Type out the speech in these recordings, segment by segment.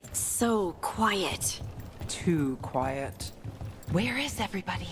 It's so quiet. Too quiet. Where is everybody?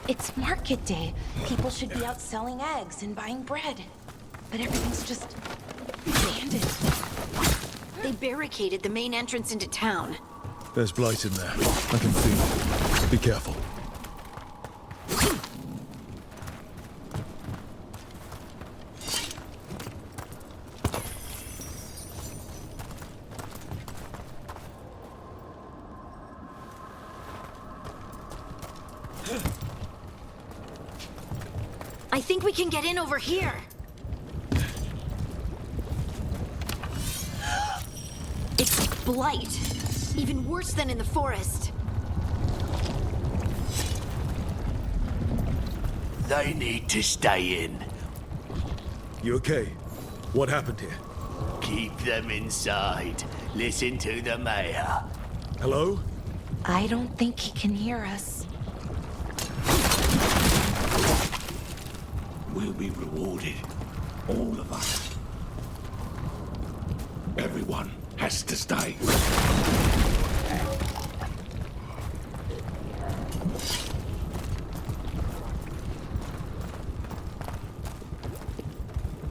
It's market day. People should be out selling eggs and buying bread. But everything's just abandoned. They barricaded the main entrance into town. There's blight in there. I can feel it. Be careful. I think we can get in over here. It's blight. Even worse than in the forest. They need to stay in. You okay? What happened here? Keep them inside. Listen to the mayor. Hello? I don't think he can hear us. We'll be rewarded. All of us. Everyone has to stay.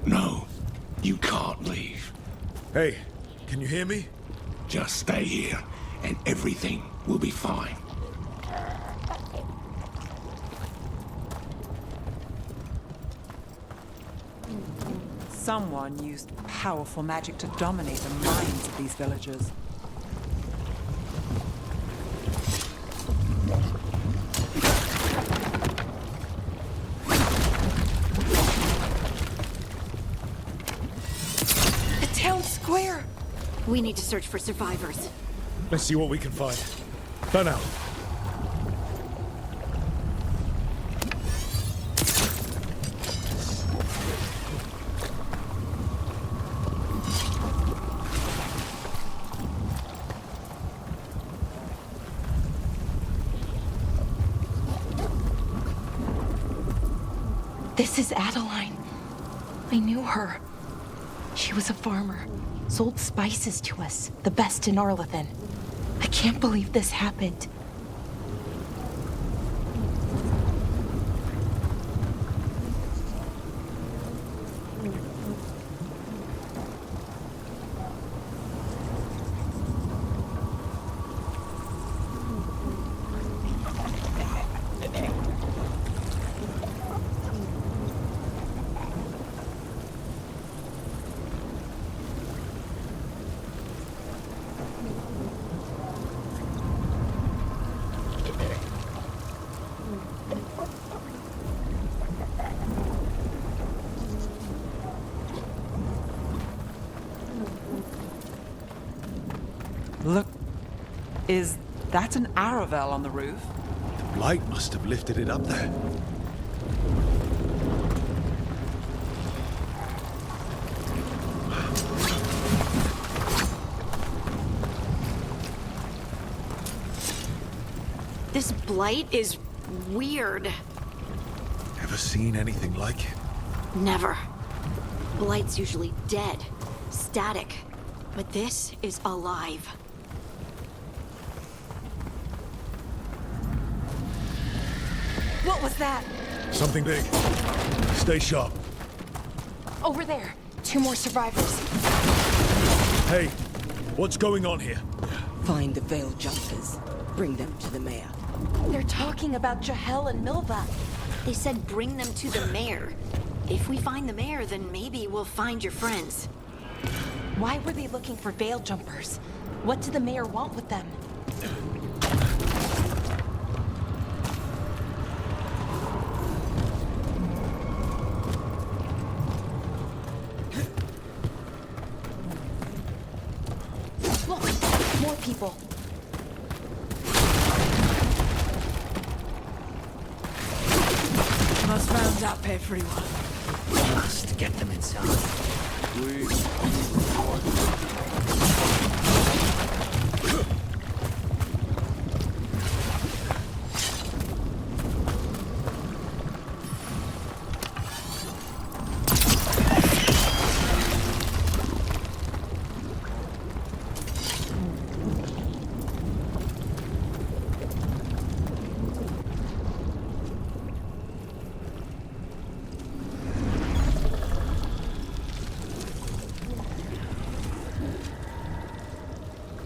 No, you can't leave. Hey, can you hear me? Just stay here, and everything will be fine. Someone used powerful magic to dominate the minds of these villagers. The town square! We need to search for survivors. Let's see what we can find. Burn out. This is Adeline. I knew her. She was a farmer, sold spices to us, the best in Arlathan. I can't believe this happened. Look, is that an Aravel on the roof? The blight must have lifted it up there. This blight is weird. Ever seen anything like it? Never. Blight's usually dead, static. But this is alive. What was that? Something big. Stay sharp. Over there. 2 more survivors. Hey, what's going on here? Find the veiled jumpers. Bring them to the mayor. They're talking about Jahel and Milva. They said bring them to the mayor. If we find the mayor, then maybe we'll find your friends. Why were they looking for veil jumpers? What did the mayor want with them? Look, more people. Must round up everyone. Must get them inside.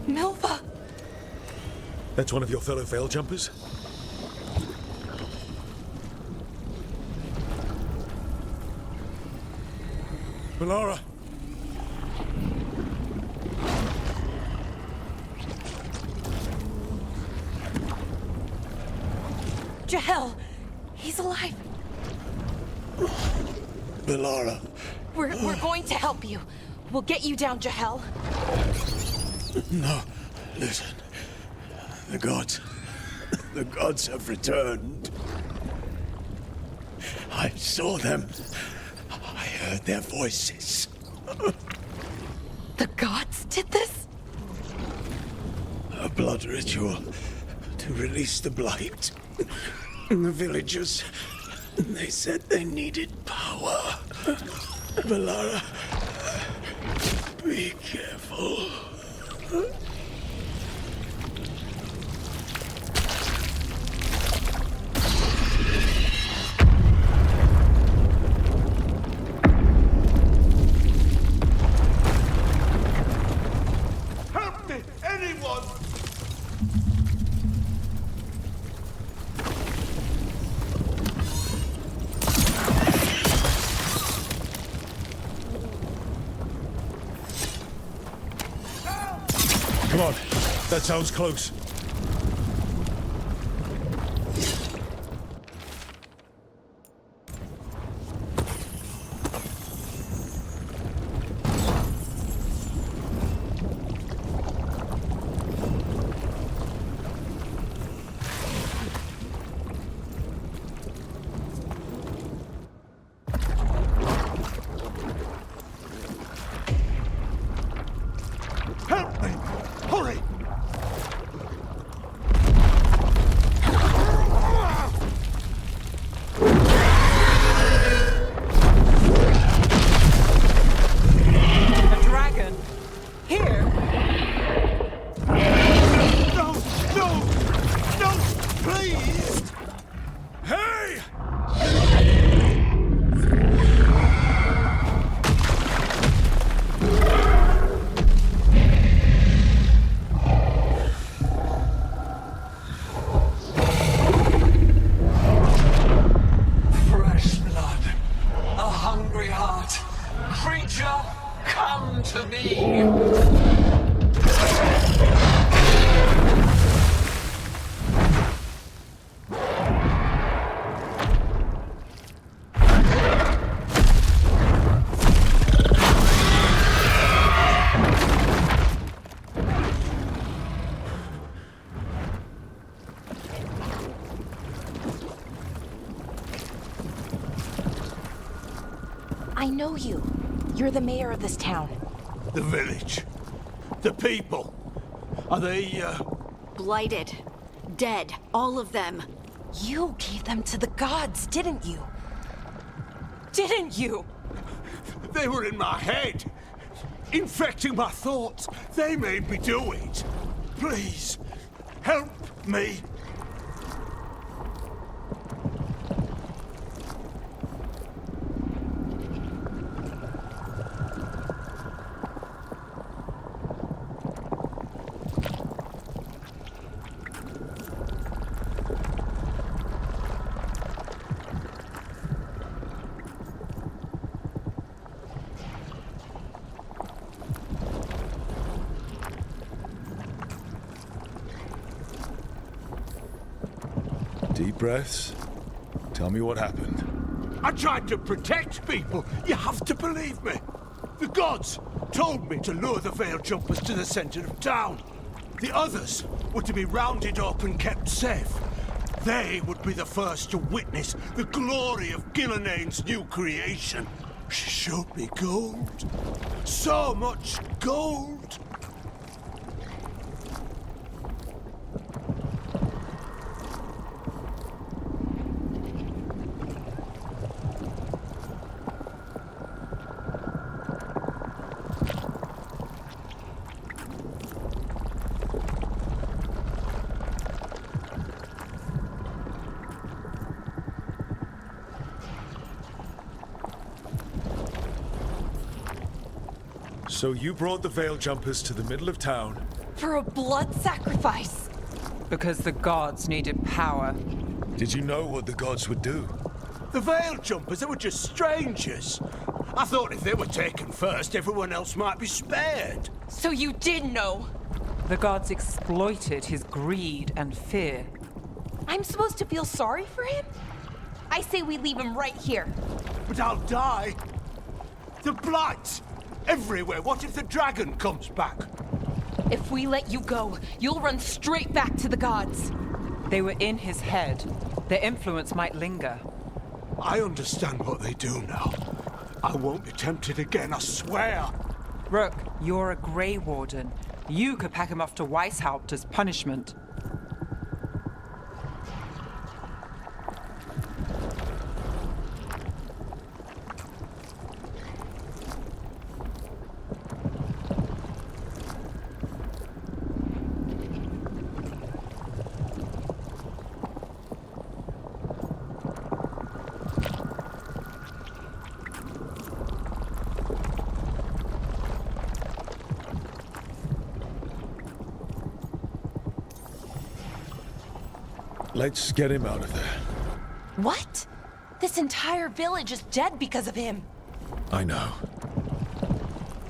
Milva! That's one of your fellow veil jumpers? Melara! Jahel! He's alive! Melara! We're going to help you. We'll get you down, Jahel. No, listen. The gods have returned. I saw them. I heard their voices. The gods did this? A blood ritual to release the blight. The villagers, they said they needed power. Melara, be careful. Help me! Anyone! Come on, that sounds close. Help me! Hurry! Savior, come to me. I know you. You're the mayor of this town. The village. The people. Are they, Blighted. Dead. All of them. You gave them to the gods, didn't you? Didn't you? They were in my head. Infecting my thoughts. They made me do it. Please, help me. Deep breaths. Tell me what happened. I tried to protect people. You have to believe me. The gods told me to lure the Veil Jumpers to the center of town. The others were to be rounded up and kept safe. They would be the first to witness the glory of Gillenane's new creation. She showed me gold. So much gold. So you brought the Veil Jumpers to the middle of town? For a blood sacrifice. Because the gods needed power. Did you know what the gods would do? The Veil Jumpers, they were just strangers. I thought if they were taken first, everyone else might be spared. So you did know. The gods exploited his greed and fear. I'm supposed to feel sorry for him? I say we leave him right here. But I'll die. The blight! Everywhere. What if the dragon comes back? If we let you go, you'll run straight back to the gods. They were in his head. Their influence might linger. I understand what they do now. I won't be tempted again, I swear. Rook, you're a Grey Warden. You could pack him off to Weishaupt as punishment. Let's get him out of there. What? This entire village is dead because of him. I know.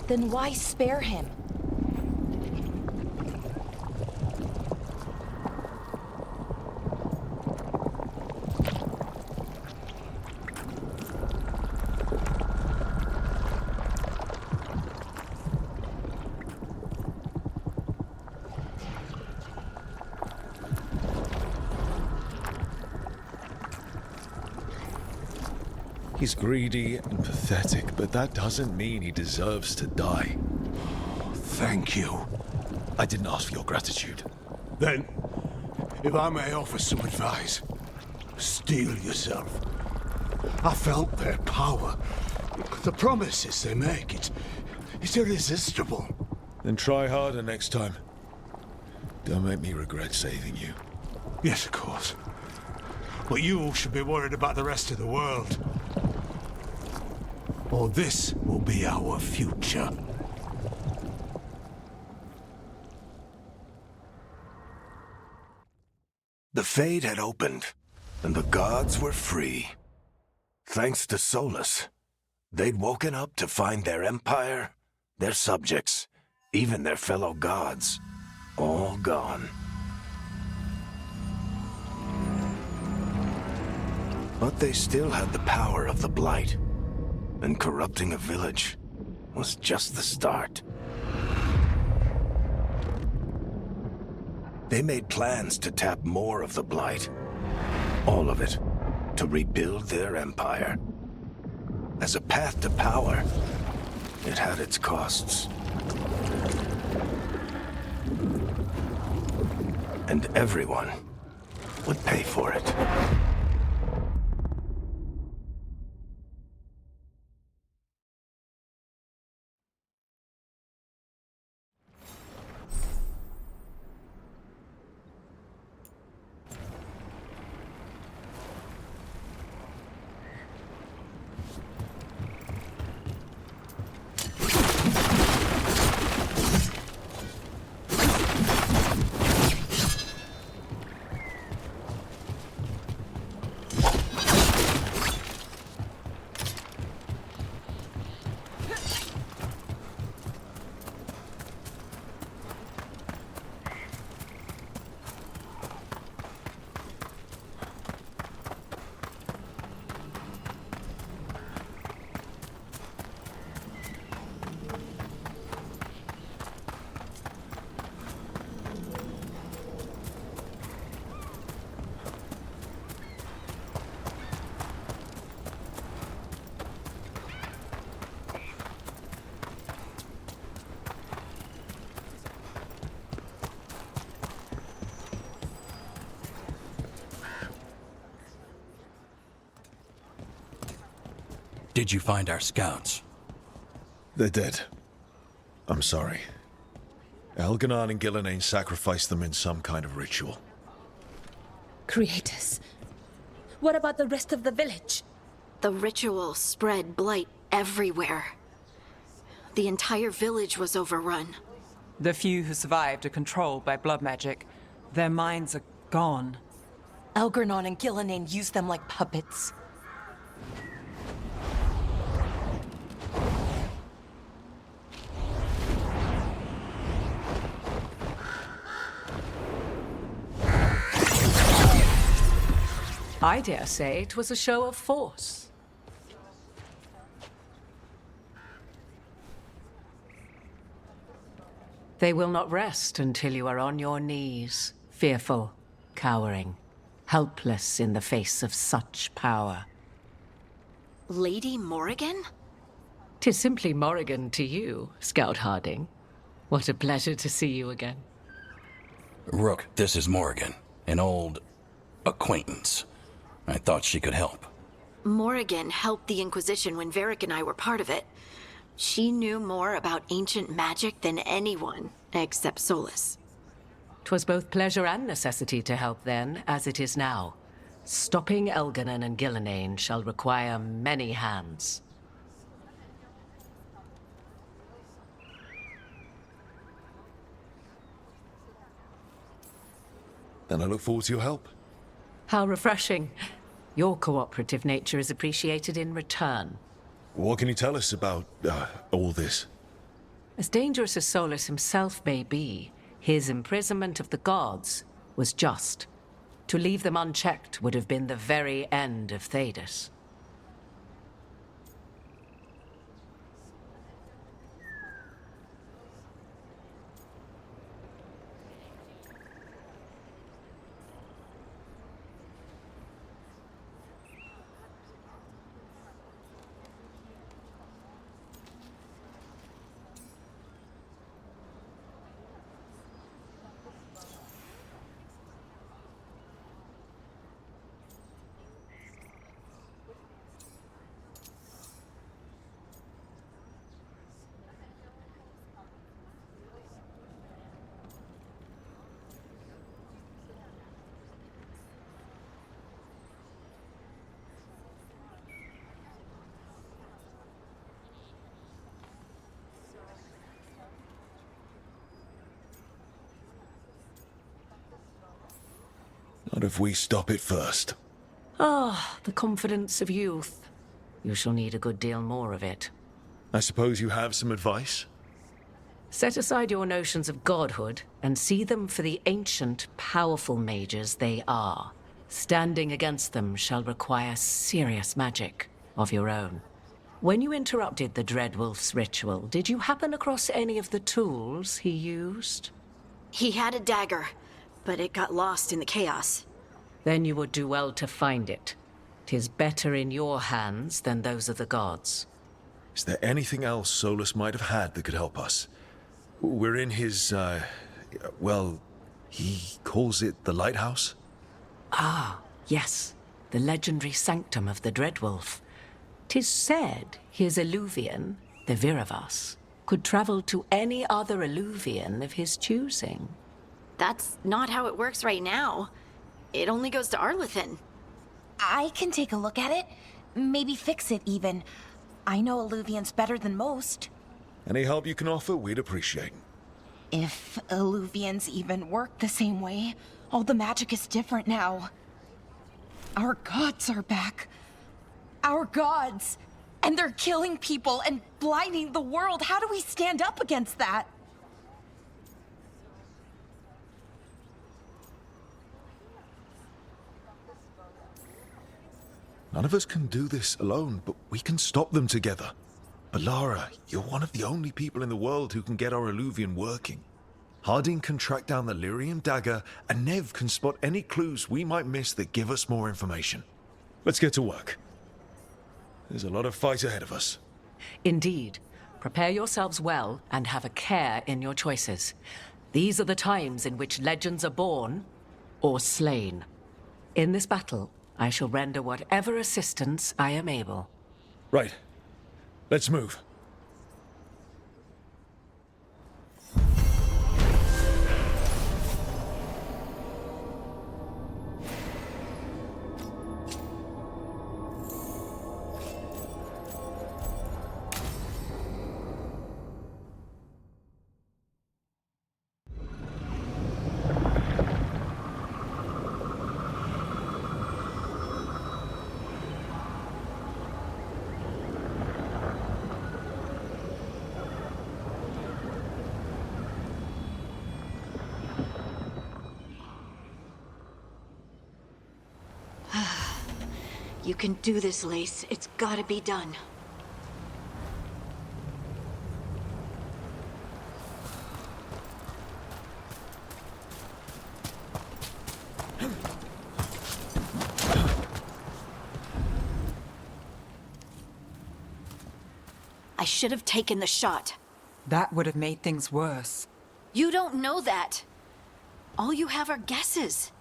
Then why spare him? He's greedy and pathetic, but that doesn't mean he deserves to die. Thank you. I didn't ask for your gratitude. Then, if I may offer some advice, steel yourself. I felt their power. The promises they make, it's irresistible. Then try harder next time. Don't make me regret saving you. Yes, of course. But you should be worried about the rest of the world. Or this will be our future. The Fade had opened, and the gods were free. Thanks to Solus. They'd woken up to find their empire, their subjects, even their fellow gods, all gone. But they still had the power of the Blight, and corrupting a village was just the start. They made plans to tap more of the Blight, all of it, to rebuild their empire. As a path to power, it had its costs. And everyone would pay for it. Did you find our scouts? They're dead. I'm sorry. Elganon and Gillenane sacrificed them in some kind of ritual. Creators. What about the rest of the village? The ritual spread blight everywhere. The entire village was overrun. The few who survived are controlled by blood magic. Their minds are gone. Algernon and Gillenane used them like puppets. I dare say it was a show of force. They will not rest until you are on your knees, fearful, cowering, helpless in the face of such power. Lady Morrigan? 'Tis simply Morrigan to you, Scout Harding. What a pleasure to see you again. Rook, this is Morrigan, an old acquaintance. I thought she could help. Morrigan helped the Inquisition when Varric and I were part of it. She knew more about ancient magic than anyone, except Solus. 'Twas both pleasure and necessity to help then, as it is now. Stopping Elganon and Gillenane shall require many hands. Then I look forward to your help. How refreshing. Your cooperative nature is appreciated in return. What can you tell us about all this? As dangerous as Solus himself may be, his imprisonment of the gods was just. To leave them unchecked would have been the very end of Thedas. Not if we stop it first. Ah, the confidence of youth. you shall need a good deal more of it. I suppose you have some advice? Set aside your notions of godhood and see them for the ancient, powerful mages they are. Standing against them shall require serious magic of your own. When you interrupted the Dreadwolf's ritual, did you happen across any of the tools he used? He had a dagger, but it got lost in the chaos. Then you would do well to find it. 'Tis better in your hands than those of the gods. Is there anything else Solus might have had that could help us? We're in his, well, he calls it the lighthouse? Ah, yes. The legendary sanctum of the Dreadwolf. 'Tis said his Illuvian, the Viravas, could travel to any other Illuvian of his choosing. That's not how it works right now. It only goes to Arlethan. I can take a look at it. Maybe fix it, even. I know Illuvians better than most. Any help you can offer, we'd appreciate. If Illuvians even work the same way, all the magic is different now. Our gods are back. Our gods! And they're killing people and blinding the world. How do we stand up against that? None of us can do this alone, but we can stop them together. Alara, you're one of the only people in the world who can get our Illuvian working. Harding can track down the Lyrium dagger, and Nev can spot any clues we might miss that give us more information. Let's get to work. There's a lot of fight ahead of us. Indeed. Prepare yourselves well and have a care in your choices. These are the times in which legends are born or slain. In this battle, I shall render whatever assistance I am able. Right. Let's move. You can do this, Lace. It's gotta be done. I should have taken the shot. That would have made things worse. You don't know that. All you have are guesses.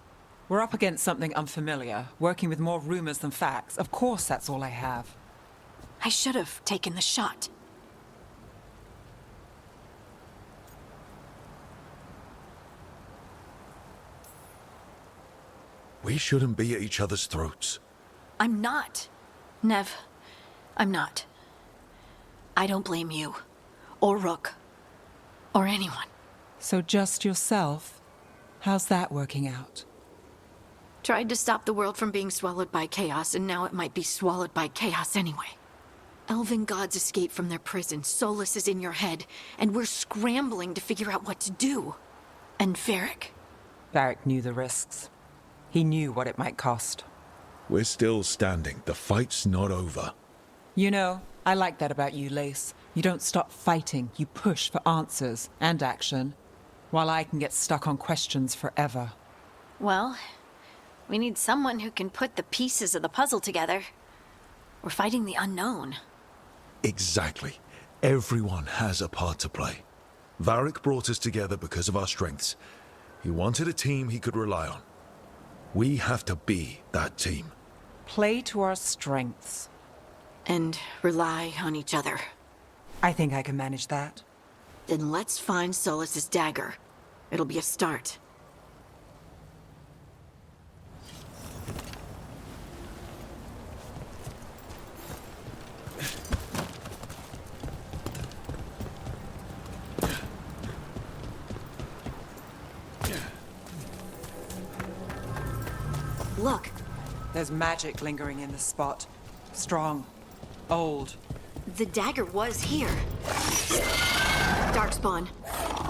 We're up against something unfamiliar, working with more rumors than facts. Of course, that's all I have. I should have taken the shot. We shouldn't be at each other's throats. I'm not. Nev, I'm not. I don't blame you, or Rook, or anyone. So just yourself? How's that working out? Tried to stop the world from being swallowed by chaos, and now it might be swallowed by chaos anyway. Elven gods escape from their prison, Solus is in your head, and we're scrambling to figure out what to do. And Varric? Varric knew the risks. He knew what it might cost. We're still standing. The fight's not over. You know, I like that about you, Lace. You don't stop fighting. You push for answers and action, while I can get stuck on questions forever. Well, we need someone who can put the pieces of the puzzle together. We're fighting the unknown. Exactly. Everyone has a part to play. Varric brought us together because of our strengths. He wanted a team he could rely on. We have to be that team. Play to our strengths. And rely on each other. I think I can manage that. Then let's find Solus's dagger. It'll be a start. Look. There's magic lingering in this spot. Strong. Old. The dagger was here. Darkspawn.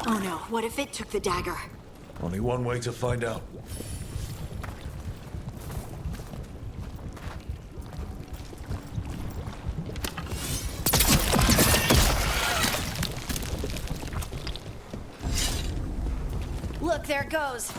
Oh no, what if it took the dagger? Only one way to find out. Look, there it goes.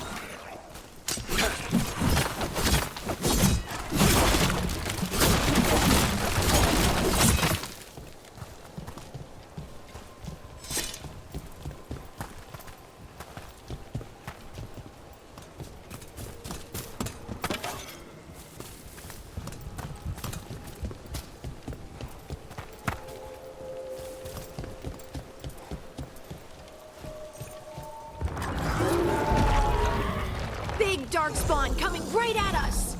Big darkspawn coming right at us!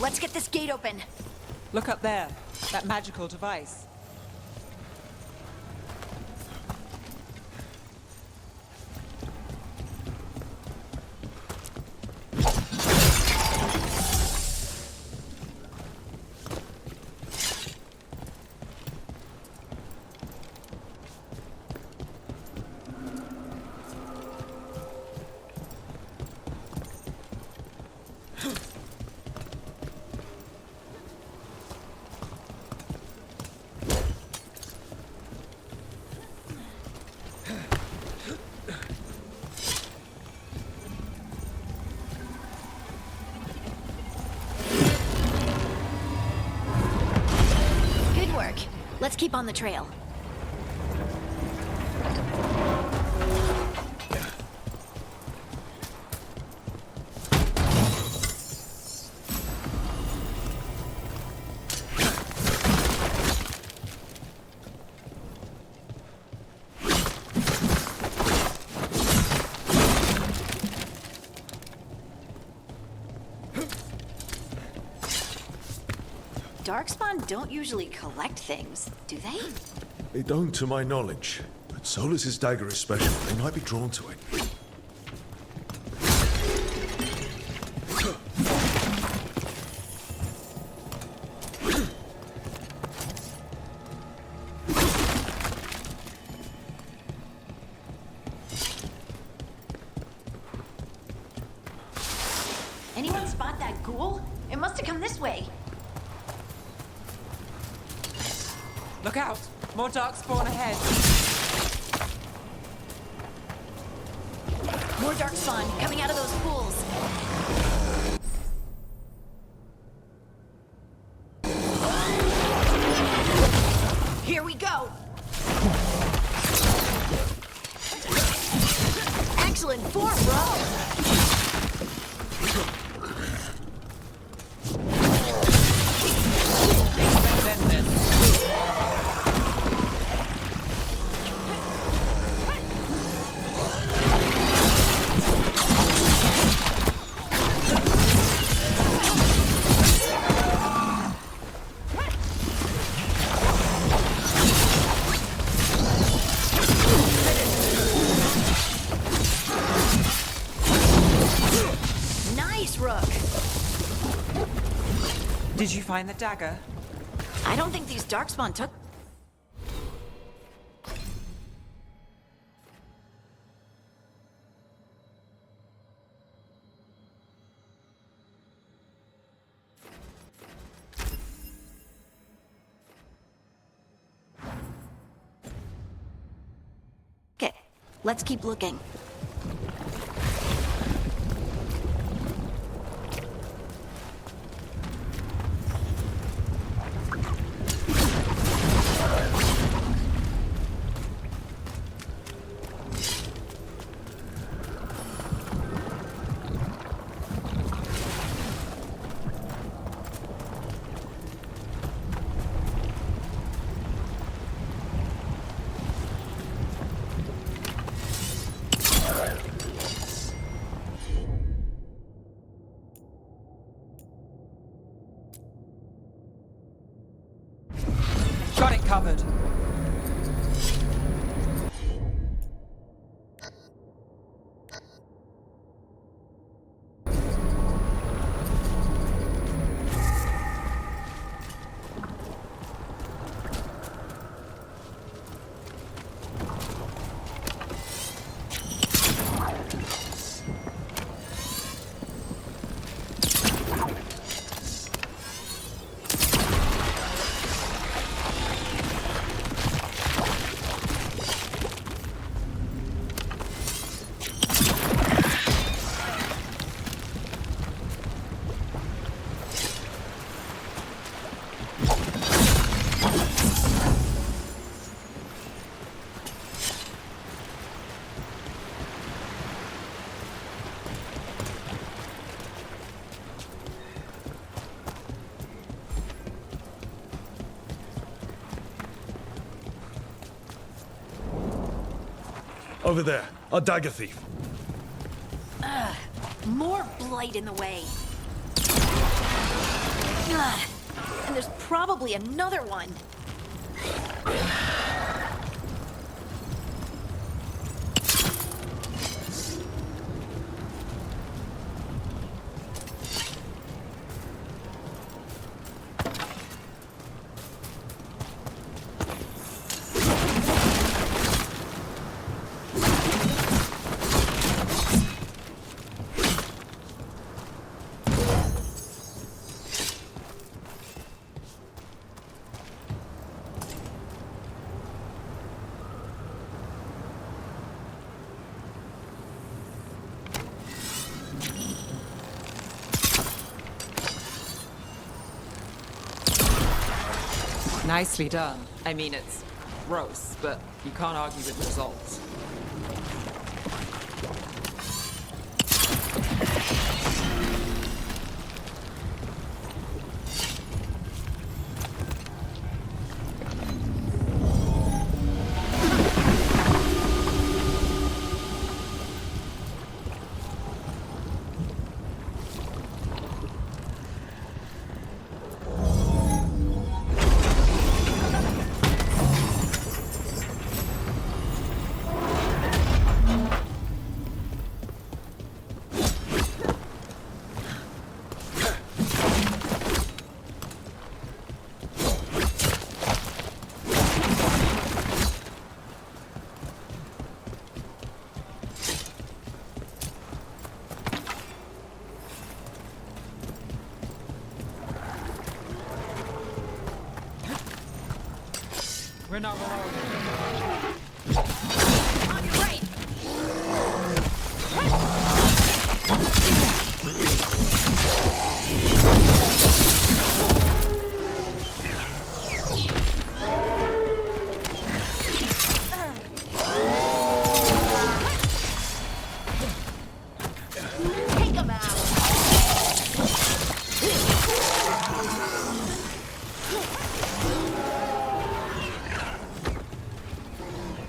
Let's get this gate open. Look up there. That magical device. Let's keep on the trail. Darkspawn don't usually collect things, do they? They don't, to my knowledge. But Solus's dagger is special. They might be drawn to it. Anyone spot that ghoul? It must have come this way. Look out! More darkspawn ahead. More darkspawn coming out of those pools. Here we go. Excellent form, bro. Did you find the dagger? I don't think these darkspawn took... Okay, let's keep looking. covered. Over there, our dagger thief. More blight in the way. And there's probably another one. Nicely done. I mean, it's gross, but you can't argue with the results. We're not alone. On your right. Take 'em out.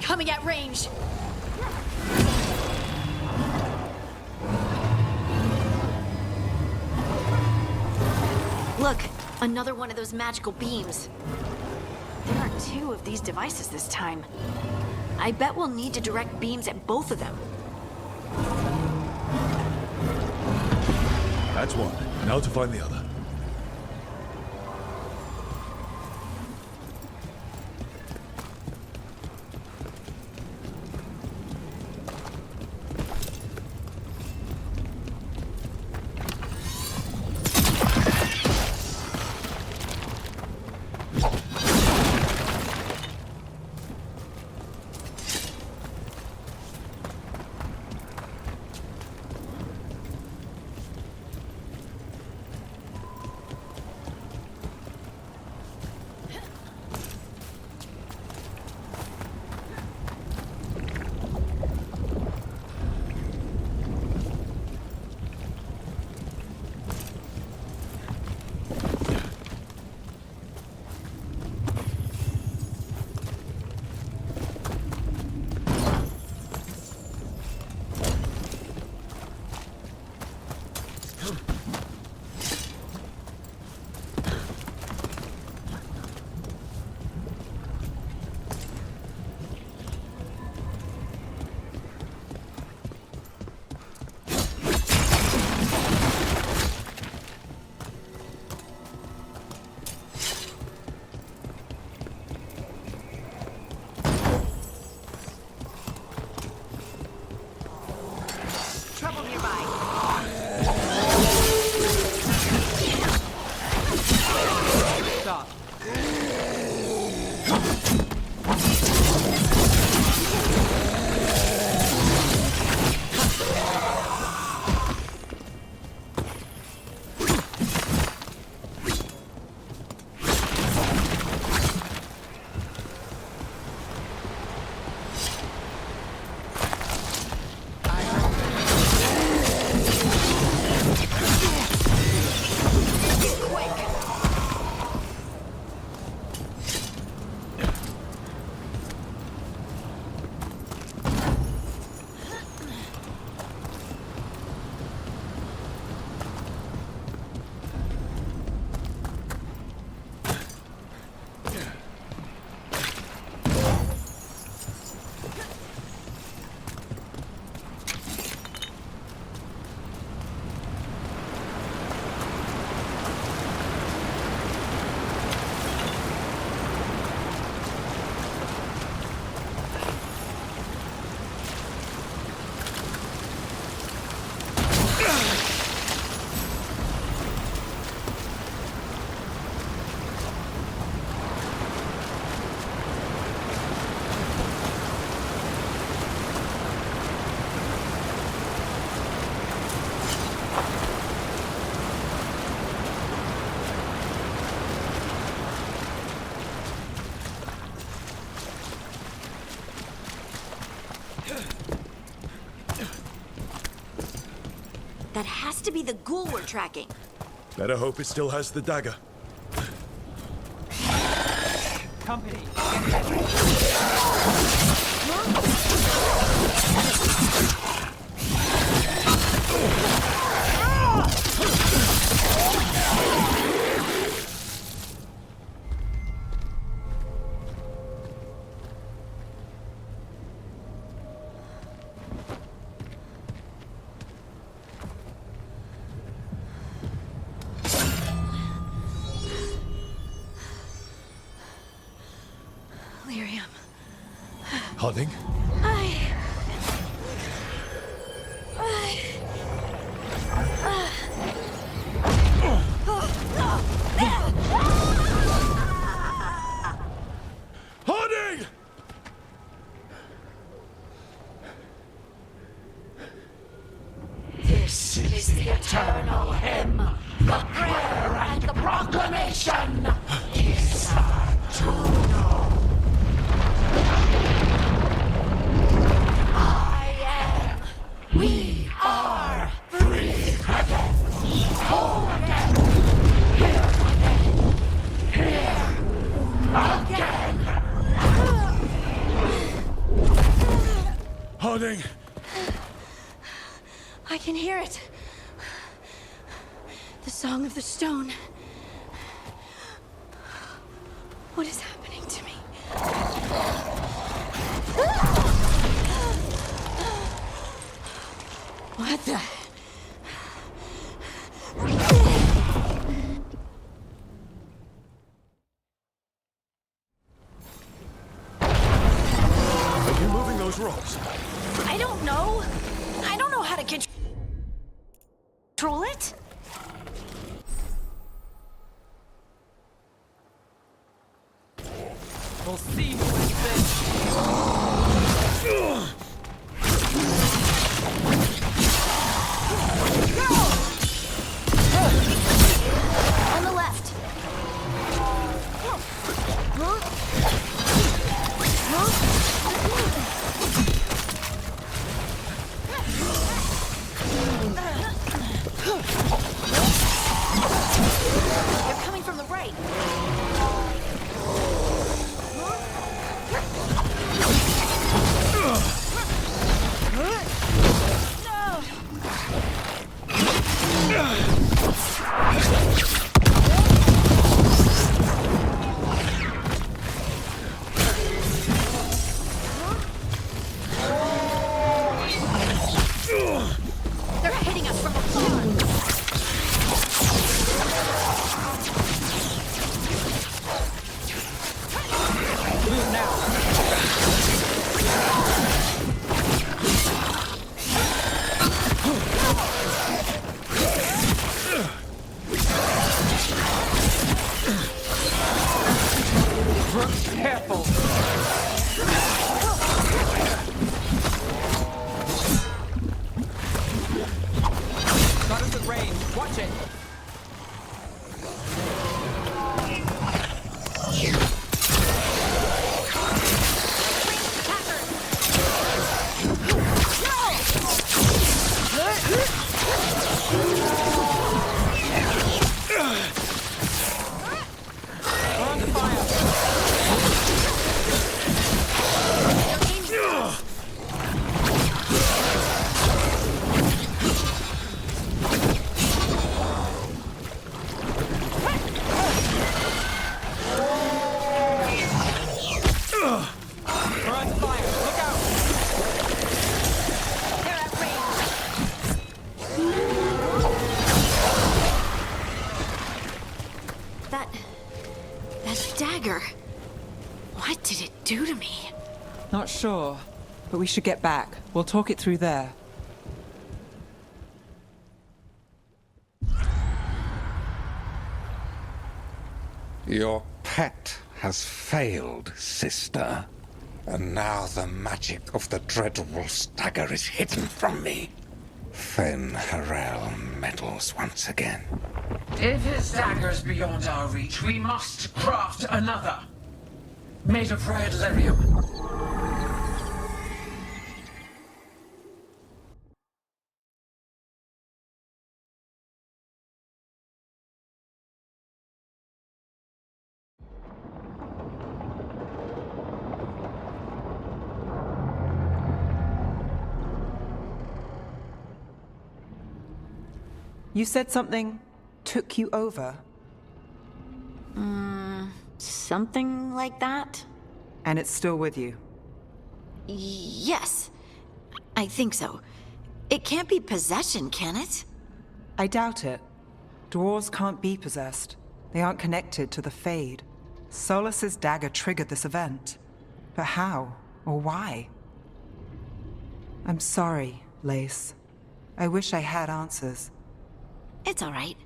Coming at range. Look, another one of those magical beams. There are 2 of these devices this time. I bet we'll need to direct beams at both of them. That's one. Now to find the other. nearby. Stop. That has to be the ghoul we're tracking. Better hope it still has the dagger. Company. Lyrium. Harding? Harding! This is the eternal hymn, the prayer and the proclamation. Is to know. I am. We are free again. Whole again. Here again. Harding! I can hear it. The Song of the Stone. What is happening to me? What the? Are you moving those rocks? I don't know. I don't know how to control it. We'll see who is this. On the left. That dagger. What did it do to me? Not sure, but we should get back. We'll talk it through there. Your pet has failed, sister. And now the magic of the Dreadwolf's dagger is hidden from me. Fen Harel meddles once again. If his dagger's beyond our reach, we must craft another. Made of red lyrium. You said something took you over? Something like that? And it's still with you? Yes. I think so. It can't be possession, can it? I doubt it. Dwarves can't be possessed. They aren't connected to the Fade. Solus's dagger triggered this event. But how? Or why? I'm sorry, Lace. I wish I had answers. It's all right.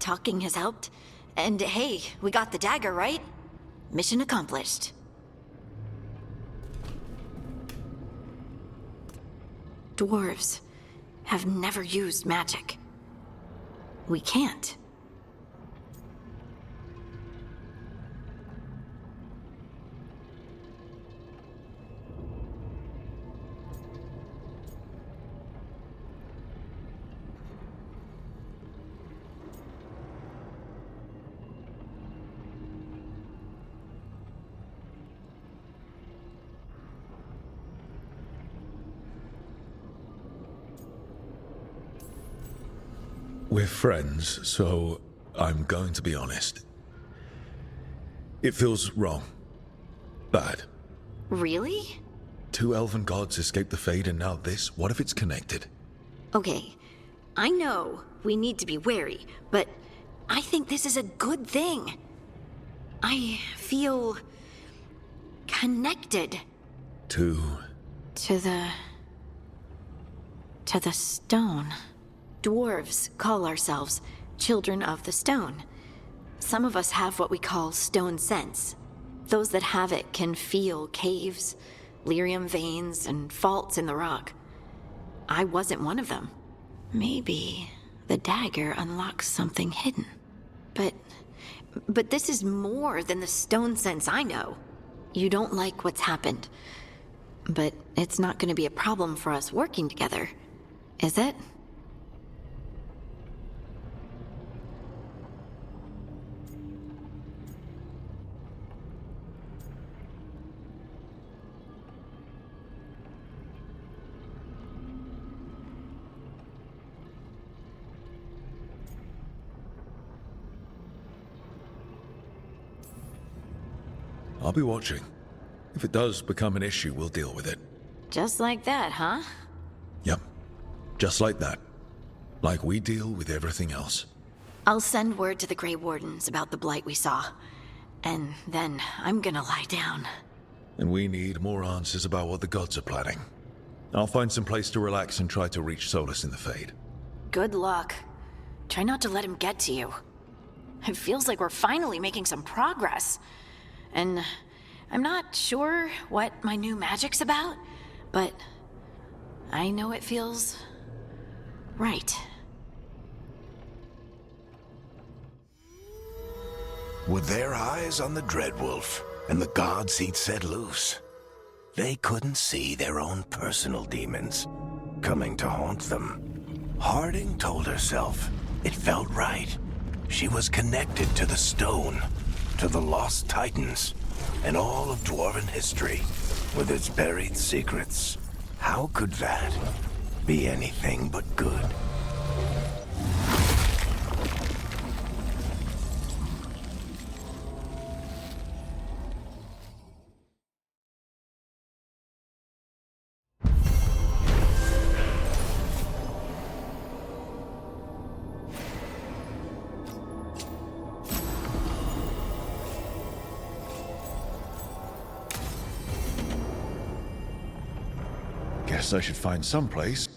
Talking has helped. And hey, we got the dagger, right? Mission accomplished. Dwarves have never used magic. We can't. We're friends, so I'm going to be honest. It feels wrong. Bad. Really? 2 elven gods escaped the Fade and now this? What if it's connected? Okay, I know we need to be wary, but I think this is a good thing. I feel connected. To the stone. Dwarves call ourselves children of the stone. Some of us have what we call stone sense. Those that have it can feel caves, lyrium veins, and faults in the rock. I wasn't one of them. Maybe the dagger unlocks something hidden. But this is more than the stone sense I know. You don't like what's happened. But it's not going to be a problem for us working together, is it? I'll be watching. If it does become an issue, we'll deal with it. Just like that, huh? Yep. Just like that. Like we deal with everything else. I'll send word to the Grey Wardens about the blight we saw. And then I'm gonna lie down. And we need more answers about what the gods are planning. I'll find some place to relax and try to reach Solus in the Fade. Good luck. Try not to let him get to you. It feels like we're finally making some progress. And I'm not sure what my new magic's about, but I know it feels right. With their eyes on the Dreadwolf and the gods he'd set loose, they couldn't see their own personal demons coming to haunt them. Harding told herself it felt right. She was connected to the stone, to the lost titans, and all of dwarven history, with its buried secrets. How could that be anything but good? Guess I should find some place.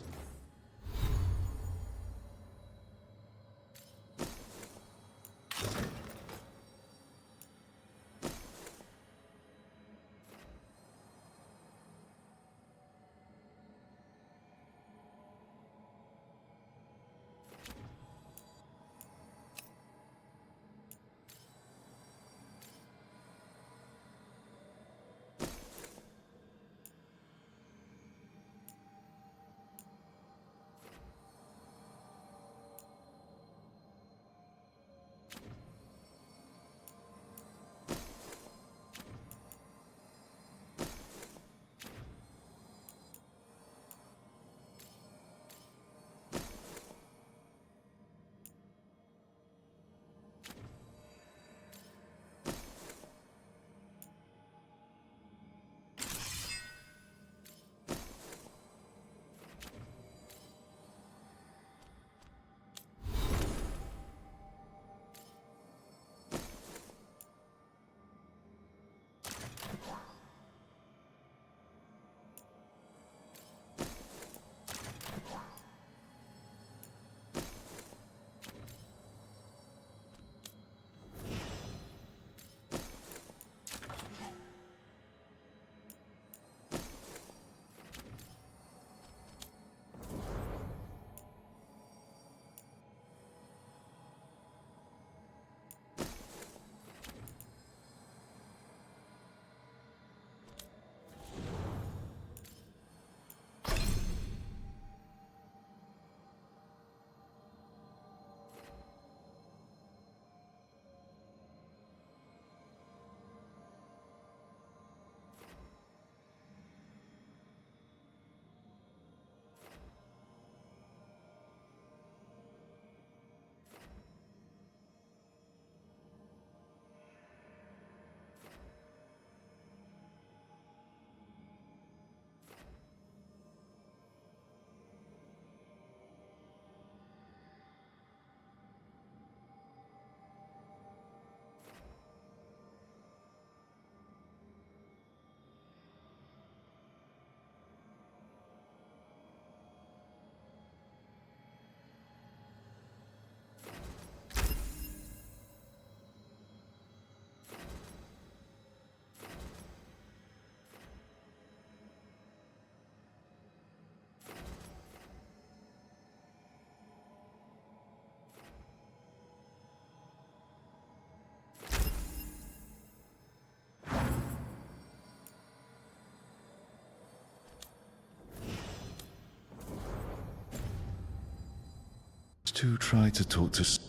To try to talk to...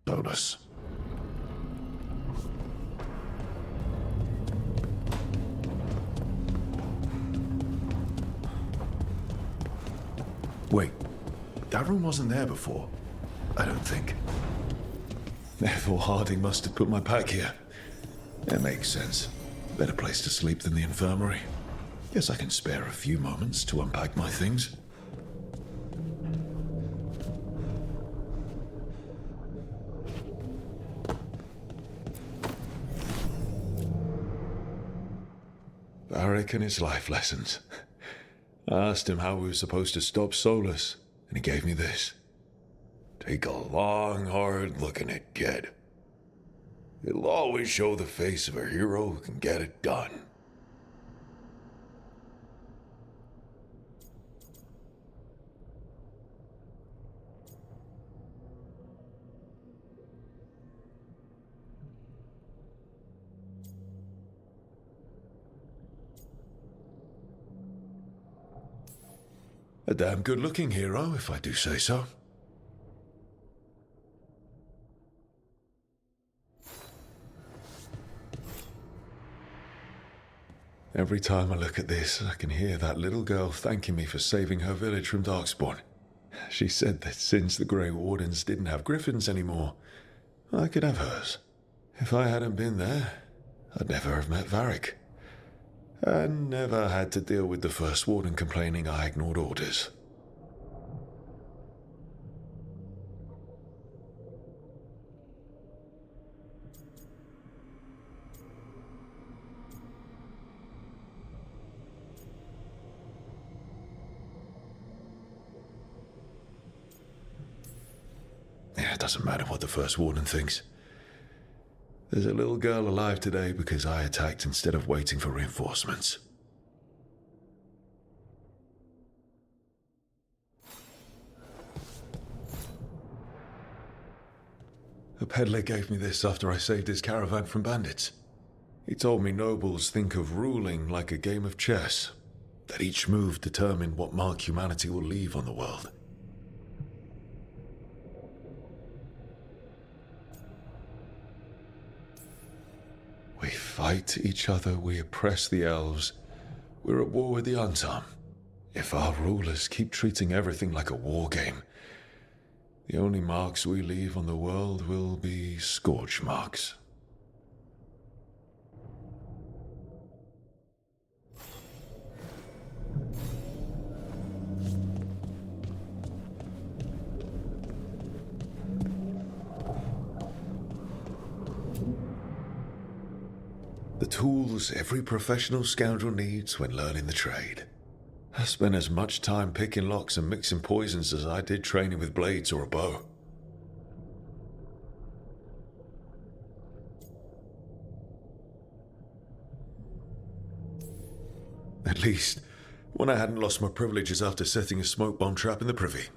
Bonus. Wait, that room wasn't there before. I don't think. Therefore, Harding must have put my pack here. That makes sense. Better place to sleep than the infirmary. Guess I can spare a few moments to unpack my things. Varric and his life lessons. I asked him how we were supposed to stop Solus, and he gave me this. Take a long, hard look in it, kid. It'll always show the face of a hero who can get it done. A damn good-looking hero, if I do say so. Every time I look at this, I can hear that little girl thanking me for saving her village from Darkspawn. She said that since the Grey Wardens didn't have griffins anymore, I could have hers. If I hadn't been there, I'd never have met Varric. And never had to deal with the First Warden complaining I ignored orders. Yeah, it doesn't matter what the First Warden thinks. There's a little girl alive today because I attacked instead of waiting for reinforcements. A peddler gave me this after I saved his caravan from bandits. He told me nobles think of ruling like a game of chess, that each move determined what mark humanity will leave on the world. We fight each other, we oppress the elves. We're at war with the Untarm. If our rulers keep treating everything like a war game, the only marks we leave on the world will be scorch marks. The tools every professional scoundrel needs when learning the trade. I spent as much time picking locks and mixing poisons as I did training with blades or a bow. At least, when I hadn't lost my privileges after setting a smoke bomb trap in the privy.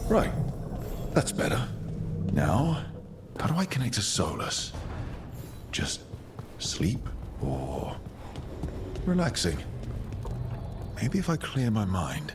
Right, that's better. Now, how do I connect to Solus? Just sleep or relaxing? Maybe if I clear my mind.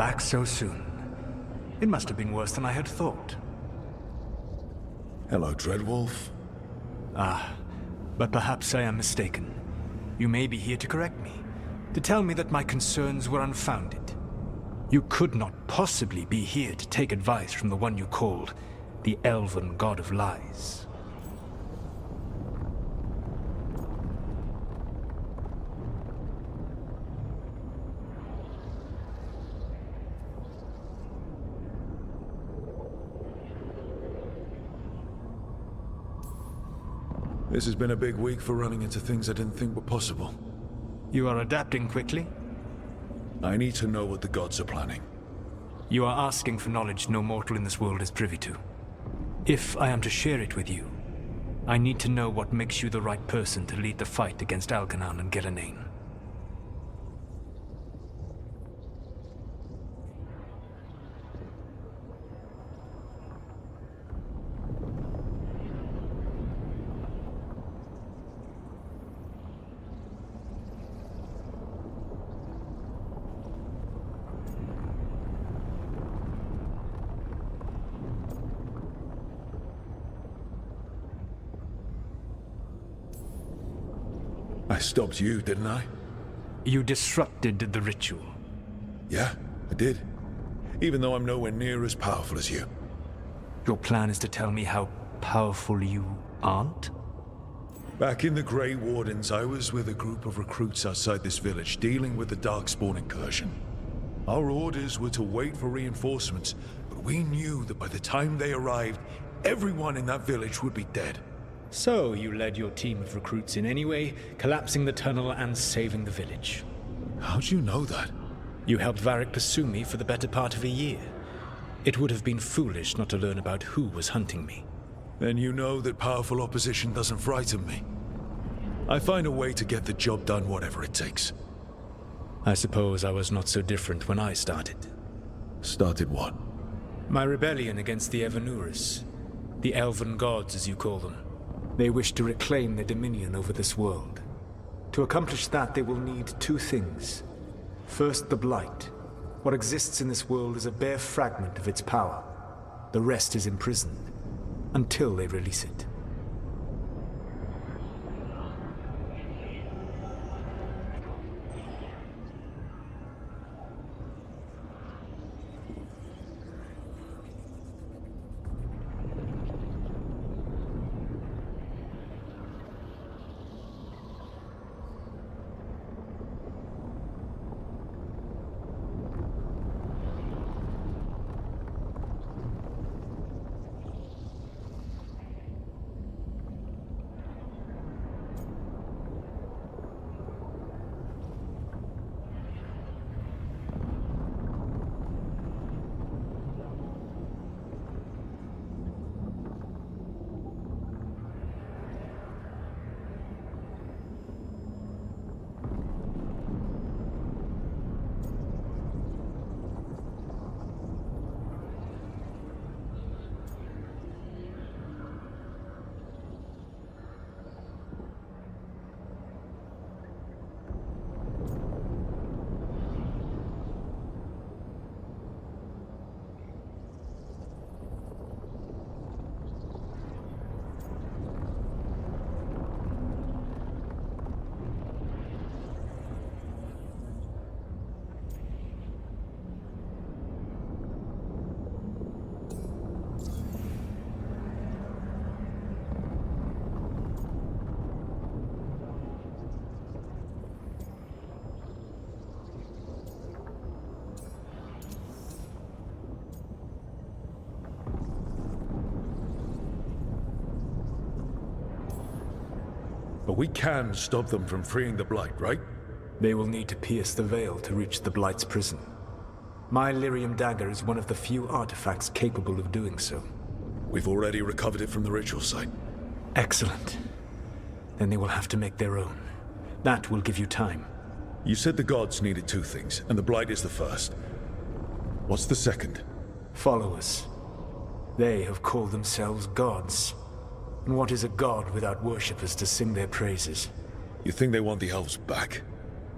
back so soon. It must have been worse than I had thought. Hello, Dreadwolf. Ah, but perhaps I am mistaken. You may be here to correct me, to tell me that my concerns were unfounded. You could not possibly be here to take advice from the one you called the Elven God of Lies. This has been a big week for running into things I didn't think were possible. You are adapting quickly? I need to know what the gods are planning. You are asking for knowledge no mortal in this world is privy to. If I am to share it with you, I need to know what makes you the right person to lead the fight against Algernon and Gelanane. I stopped you, didn't I? You disrupted the ritual. Yeah, I did. Even though I'm nowhere near as powerful as you. Your plan is to tell me how powerful you aren't? Back in the Grey Wardens, I was with a group of recruits outside this village dealing with the Darkspawn incursion. Our orders were to wait for reinforcements, but we knew that by the time they arrived, everyone in that village would be dead. So you led your team of recruits in anyway, collapsing the tunnel and saving the village. How'd you know that? You helped Varric pursue me for the better part of a year. It would have been foolish not to learn about who was hunting me. Then you know that powerful opposition doesn't frighten me. I find a way to get the job done whatever it takes. I suppose I was not so different when I started. Started what? My rebellion against the Evanuris. The Elven Gods, as you call them. They wish to reclaim their dominion over this world. To accomplish that, they will need two things. First, the Blight. What exists in this world is a bare fragment of its power. The rest is imprisoned, until they release it. But we can stop them from freeing the Blight, right? They will need to pierce the veil to reach the Blight's prison. My Lyrium dagger is one of the few artifacts capable of doing so. We've already recovered it from the ritual site. Excellent. Then they will have to make their own. That will give you time. You said the gods needed two things, and the Blight is the first. What's the second? Followers. They have called themselves gods. And what is a god without worshippers to sing their praises? You think they want the elves back?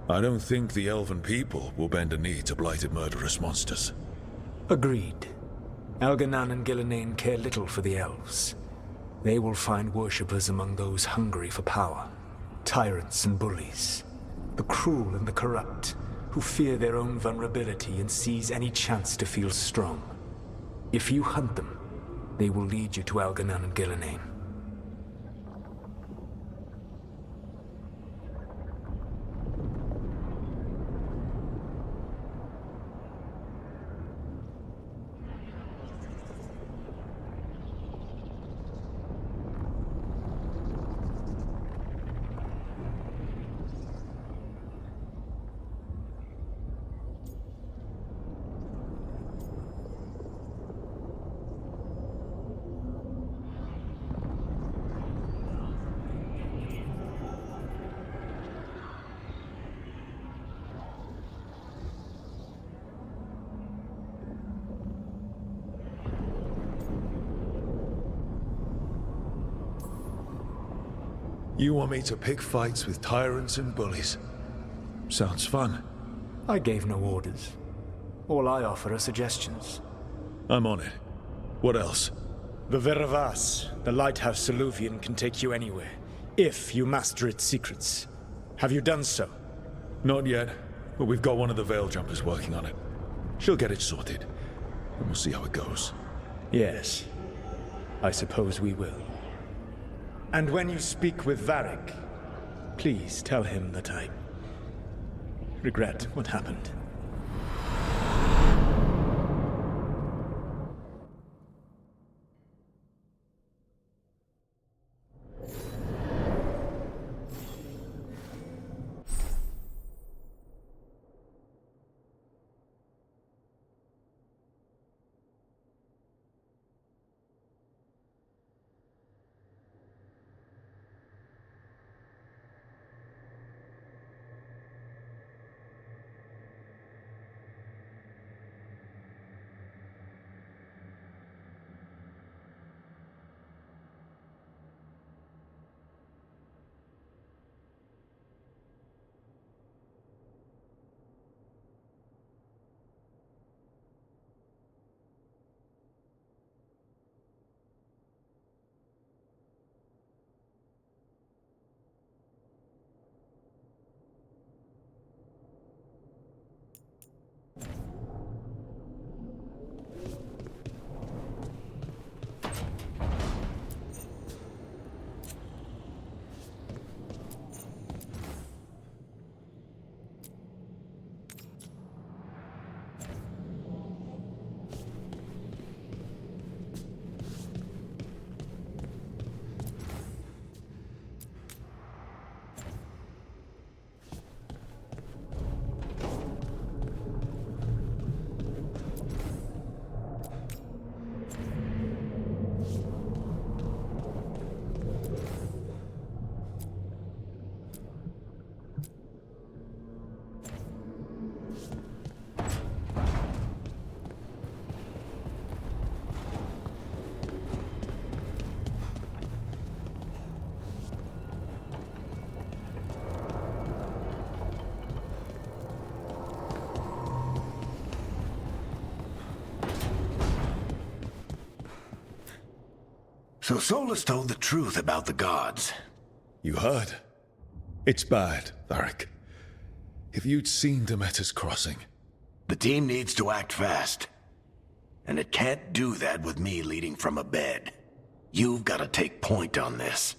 I don't think the elven people will bend a knee to blighted murderous monsters. Agreed. Elganan and Gillenane care little for the elves. They will find worshippers among those hungry for power. Tyrants and bullies. The cruel and the corrupt, who fear their own vulnerability and seize any chance to feel strong. If you hunt them, they will lead you to Elganan and Gillenane. You want me to pick fights with tyrants and bullies? Sounds fun. I gave no orders. All I offer are suggestions. I'm on it. What else? The Veravas, the lighthouse Soluvian, can take you anywhere, if you master its secrets. Have you done so? Not yet, but we've got one of the Veil Jumpers working on it. She'll get it sorted, and we'll see how it goes. Yes. I suppose we will. And when you speak with Varric, please tell him that I regret what happened. So Solus told the truth about the gods. You heard? It's bad, Varric. If you'd seen Demeter's crossing... The team needs to act fast. And it can't do that with me leading from a bed. You've got to take point on this.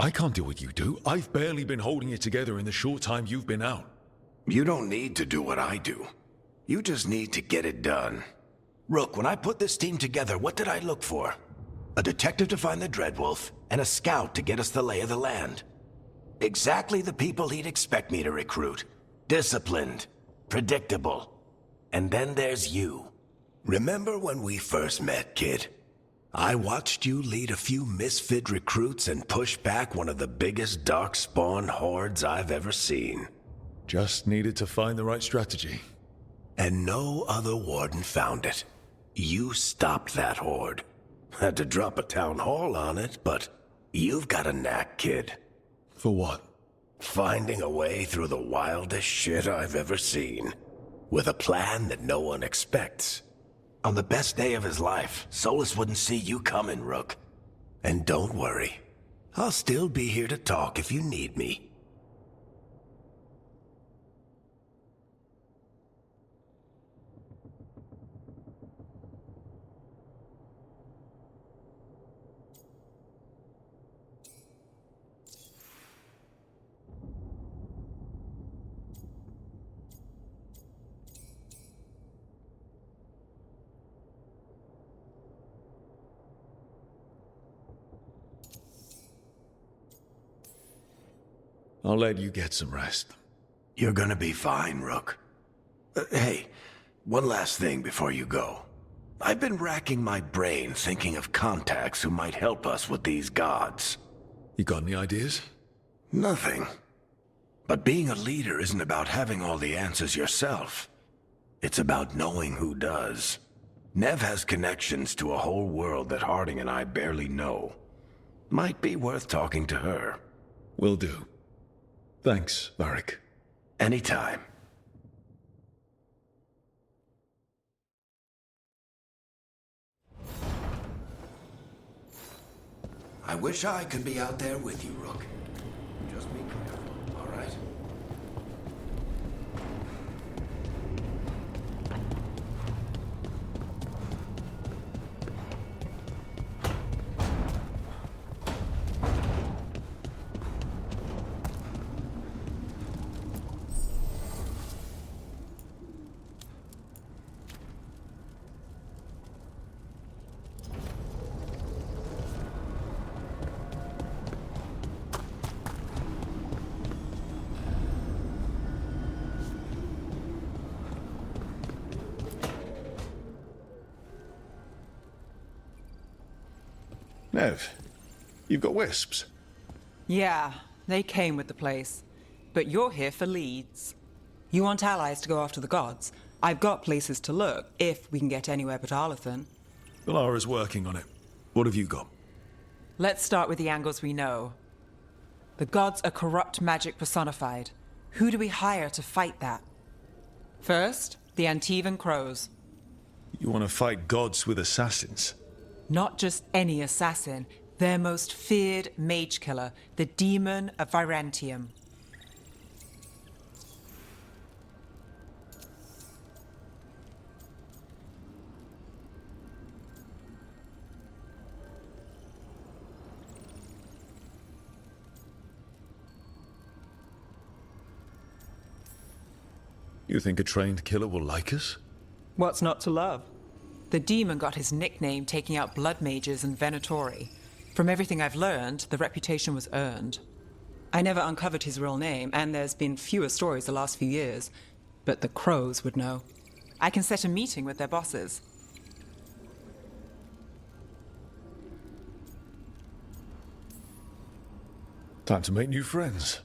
I can't do what you do. I've barely been holding it together in the short time you've been out. You don't need to do what I do. You just need to get it done. Rook, when I put this team together, what did I look for? A detective to find the Dreadwolf, and a scout to get us the lay of the land. Exactly the people he'd expect me to recruit. Disciplined, predictable. And then there's you. Remember when we first met, kid? I watched you lead a few misfit recruits and push back one of the biggest darkspawn hordes I've ever seen. Just needed to find the right strategy. And no other warden found it. You stopped that horde. Had to drop a town hall on it, but you've got a knack, kid. For what? Finding a way through the wildest shit I've ever seen. With a plan that no one expects. On the best day of his life, Solus wouldn't see you coming, Rook. And don't worry. I'll still be here to talk if you need me. I'll let you get some rest. You're gonna be fine, Rook. Hey, one last thing before you go. I've been racking my brain thinking of contacts who might help us with these gods. You got any ideas? Nothing. But being a leader isn't about having all the answers yourself. It's about knowing who does. Nev has connections to a whole world that Harding and I barely know. Might be worth talking to her. Will do. Thanks, Varric. Anytime. I wish I could be out there with you, Rook. Just be careful, all right? Nev, you've got wisps. Yeah, they came with the place. But you're here for leads. You want allies to go after the gods? I've got places to look, if we can get anywhere but Arlathan. Valara's working on it. What have you got? Let's start with the angles we know. The gods are corrupt magic personified. Who do we hire to fight that? First, the Antivan Crows. You want to fight gods with assassins? Not just any assassin, their most feared mage killer, the Demon of Virantium. You think a trained killer will like us? What's not to love? The demon got his nickname taking out blood mages and Venatori. From everything I've learned, the reputation was earned. I never uncovered his real name, and there's been fewer stories the last few years, but the Crows would know. I can set a meeting with their bosses. Time to make new friends.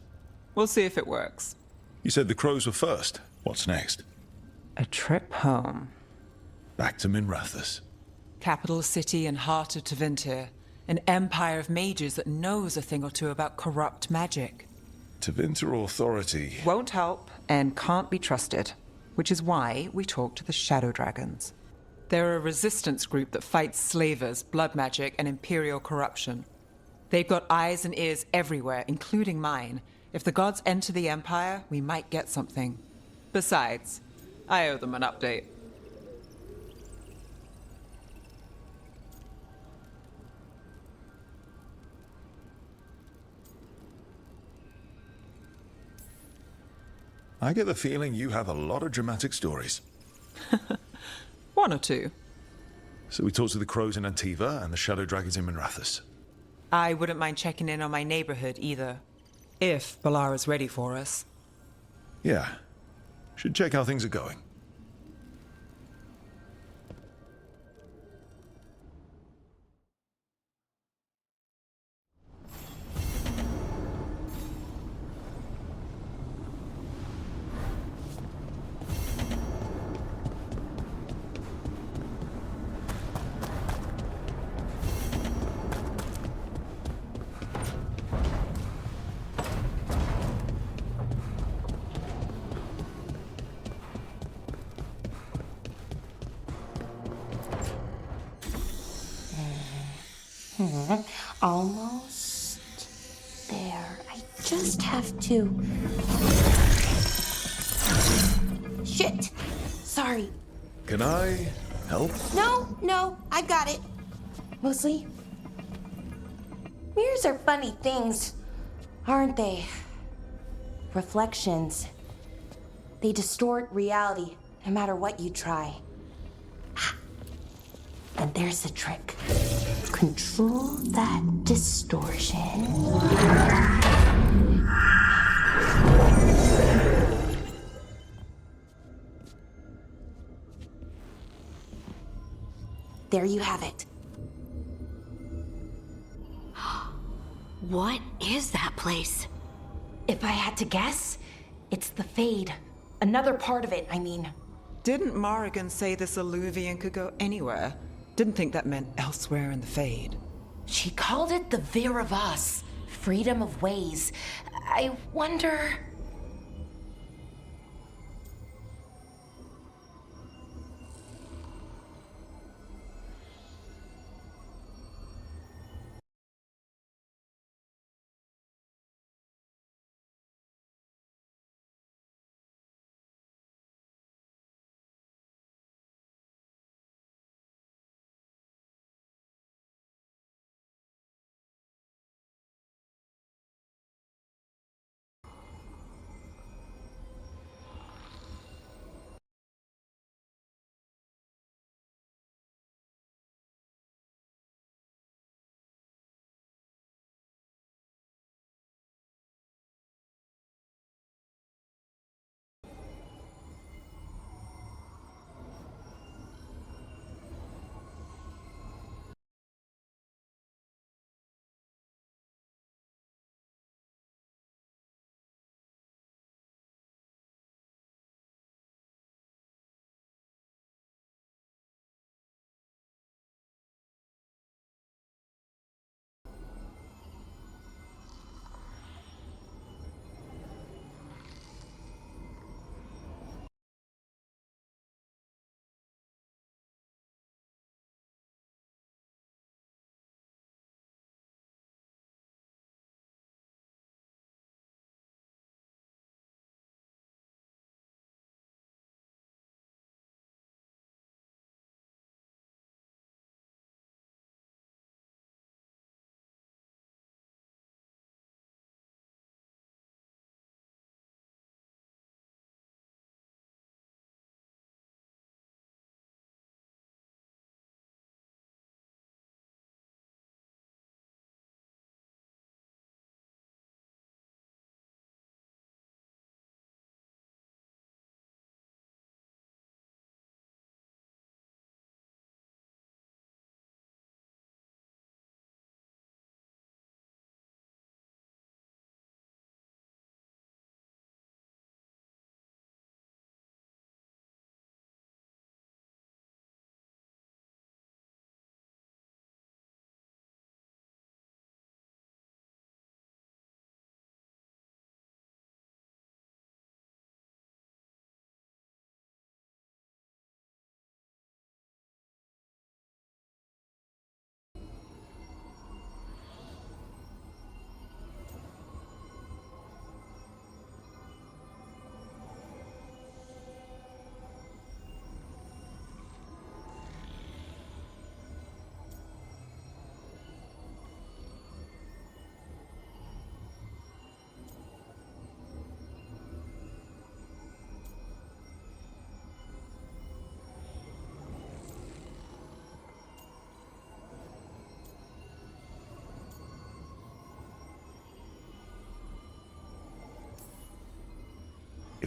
We'll see if it works. You said the crows were first. What's next? A trip home. Back to Minrathous. Capital city and heart of Tevinter. An empire of mages that knows a thing or two about corrupt magic. Tevinter authority. Won't help and can't be trusted. Which is why we talk to the Shadow Dragons. They're a resistance group that fights slavers, blood magic, and imperial corruption. They've got eyes and ears everywhere, including mine. If the gods enter the Empire, we might get something. Besides, I owe them an update. I get the feeling you have a lot of dramatic stories. One or two. So we talked to the crows in Antiva and the shadow dragons in Minrathous. I wouldn't mind checking in on my neighborhood either. If Balara's ready for us. Yeah. Should check how things are going. Almost there. I just have to. Shit! Sorry. Can I help? No, I've got it. Mostly. Mirrors are funny things, aren't they? Reflections. They distort reality, no matter what you try. And there's the trick. Control that distortion. There you have it. What is that place? If I had to guess, it's the Fade. Another part of it, I mean. Didn't Morrigan say this Illuvian could go anywhere? Didn't think that meant elsewhere in the Fade. She called it the Vir of Us, freedom of ways. I wonder...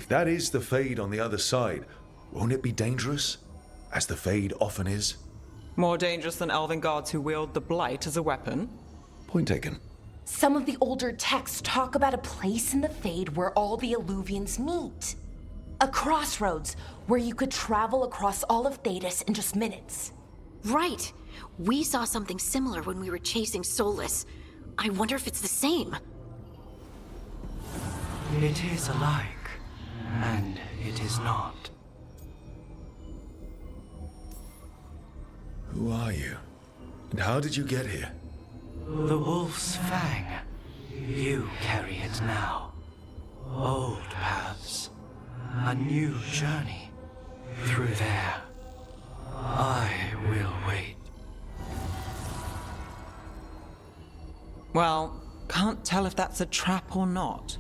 If that is the Fade on the other side, won't it be dangerous? As the Fade often is? More dangerous than elven gods who wield the Blight as a weapon? Point taken. Some of the older texts talk about a place in the Fade where all the Illuvians meet. A crossroads where you could travel across all of Thedas in just minutes. Right. We saw something similar when we were chasing Solus. I wonder if it's the same. It is alike, and it is not. Who are you? And how did you get here? The Wolf's Fang. You carry it now. Old paths. A new journey. Through there. I will wait. Well, can't tell if that's a trap or not.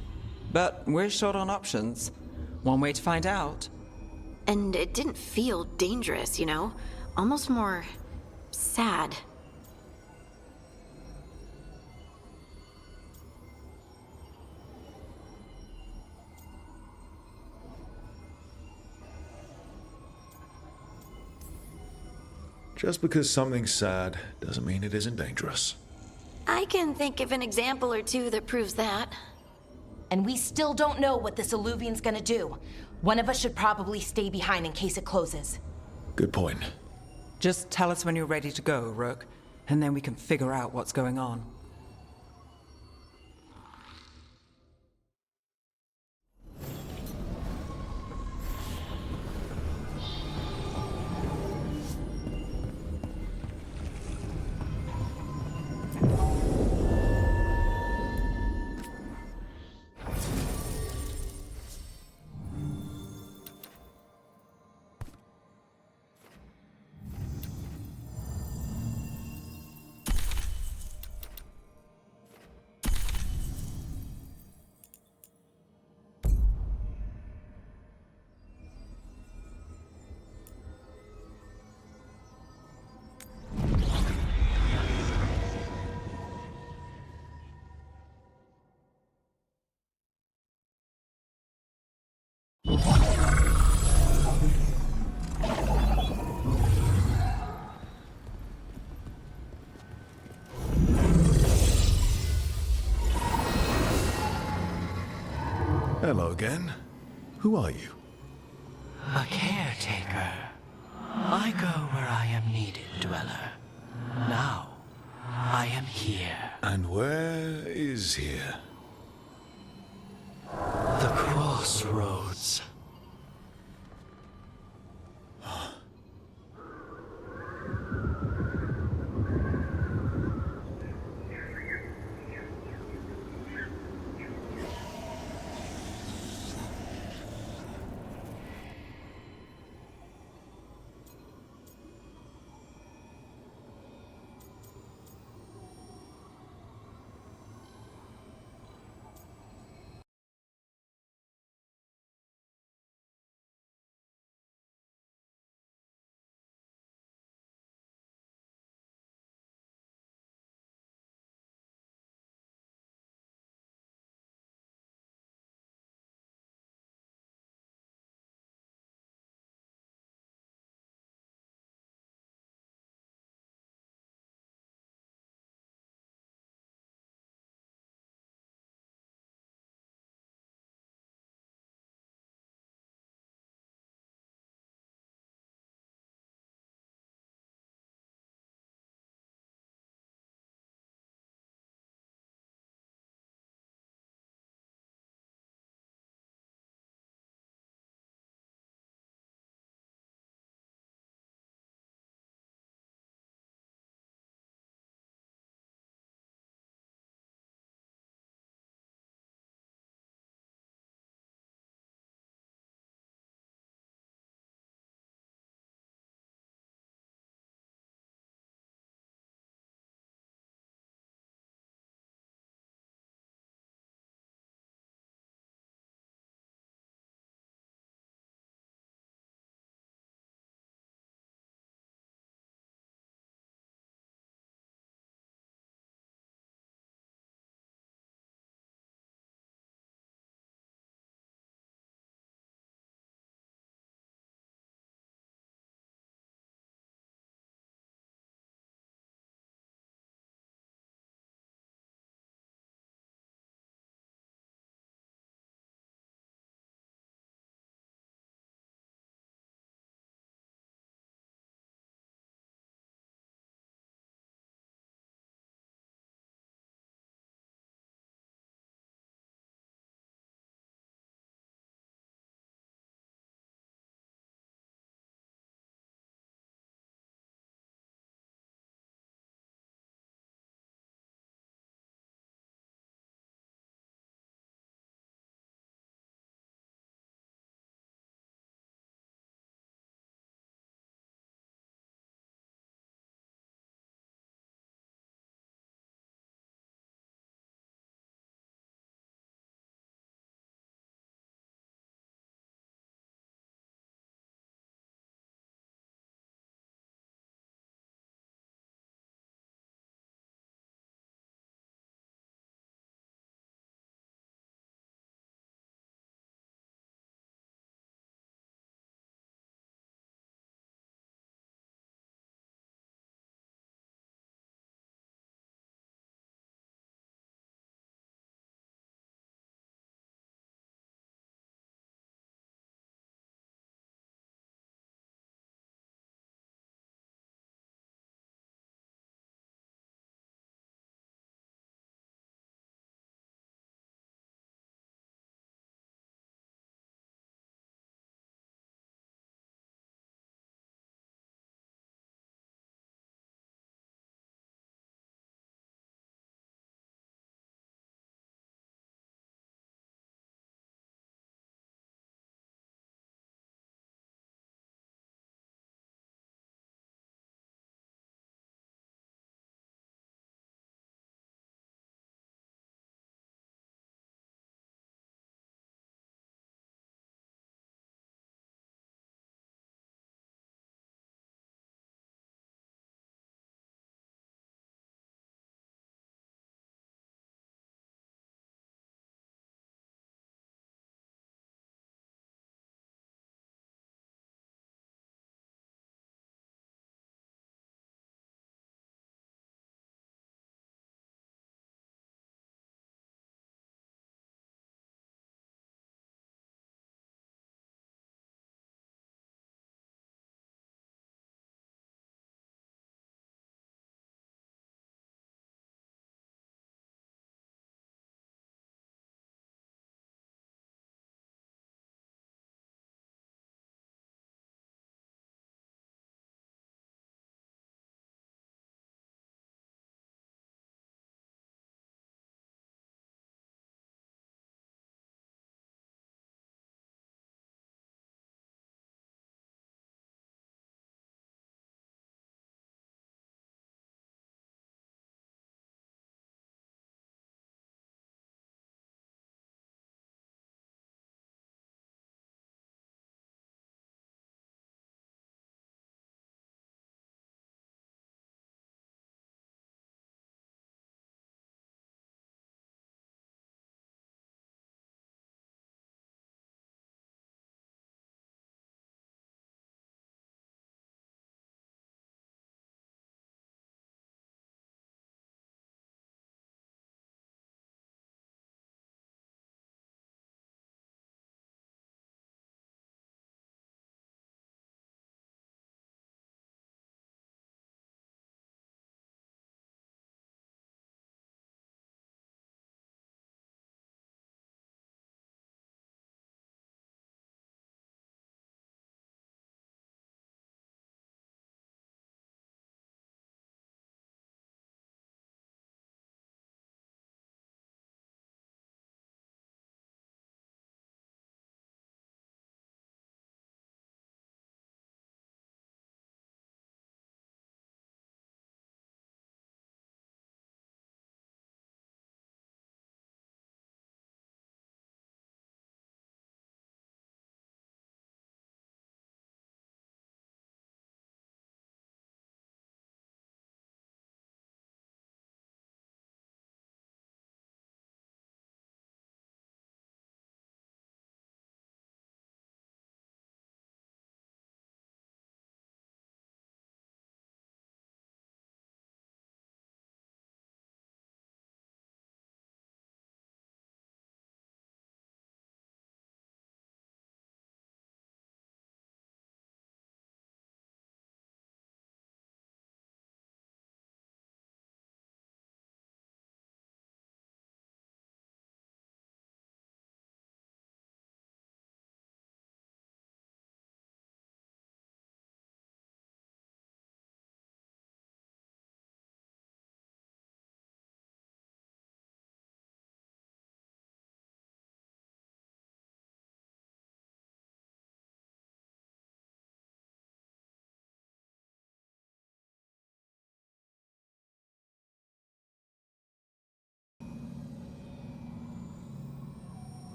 But we're short on options. One way to find out. And it didn't feel dangerous, you know? Almost more sad. Just because something's sad doesn't mean it isn't dangerous. I can think of an example or two that proves that. And we still don't know what this Illuvian's gonna do. One of us should probably stay behind in case it closes. Good point. Just tell us when you're ready to go, Rook, and then we can figure out what's going on. Hello again. Who are you? A caretaker. I go where I am needed, Dweller. Now, I am here. And where is here? The crossroads.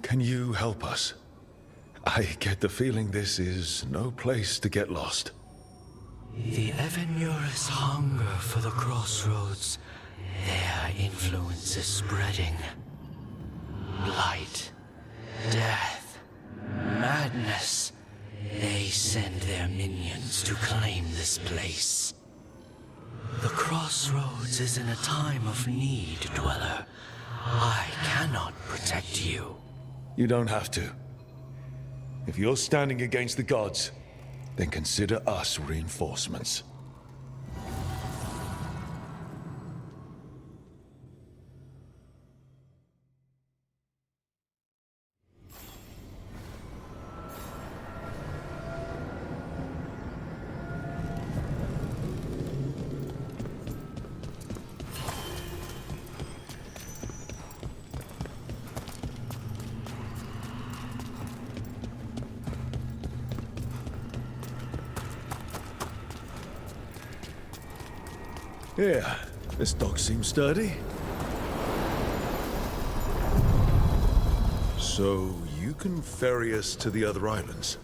Can you help us? I get the feeling this is no place to get lost. The Evanurus hunger for the crossroads. Their influence is spreading. Blight, death, madness. They send their minions to claim this place. The crossroads is in a time of need, Dweller. I cannot protect you. You don't have to. If you're standing against the gods, then consider us reinforcements. Yeah, this dock seems sturdy. So, you can ferry us to the other islands?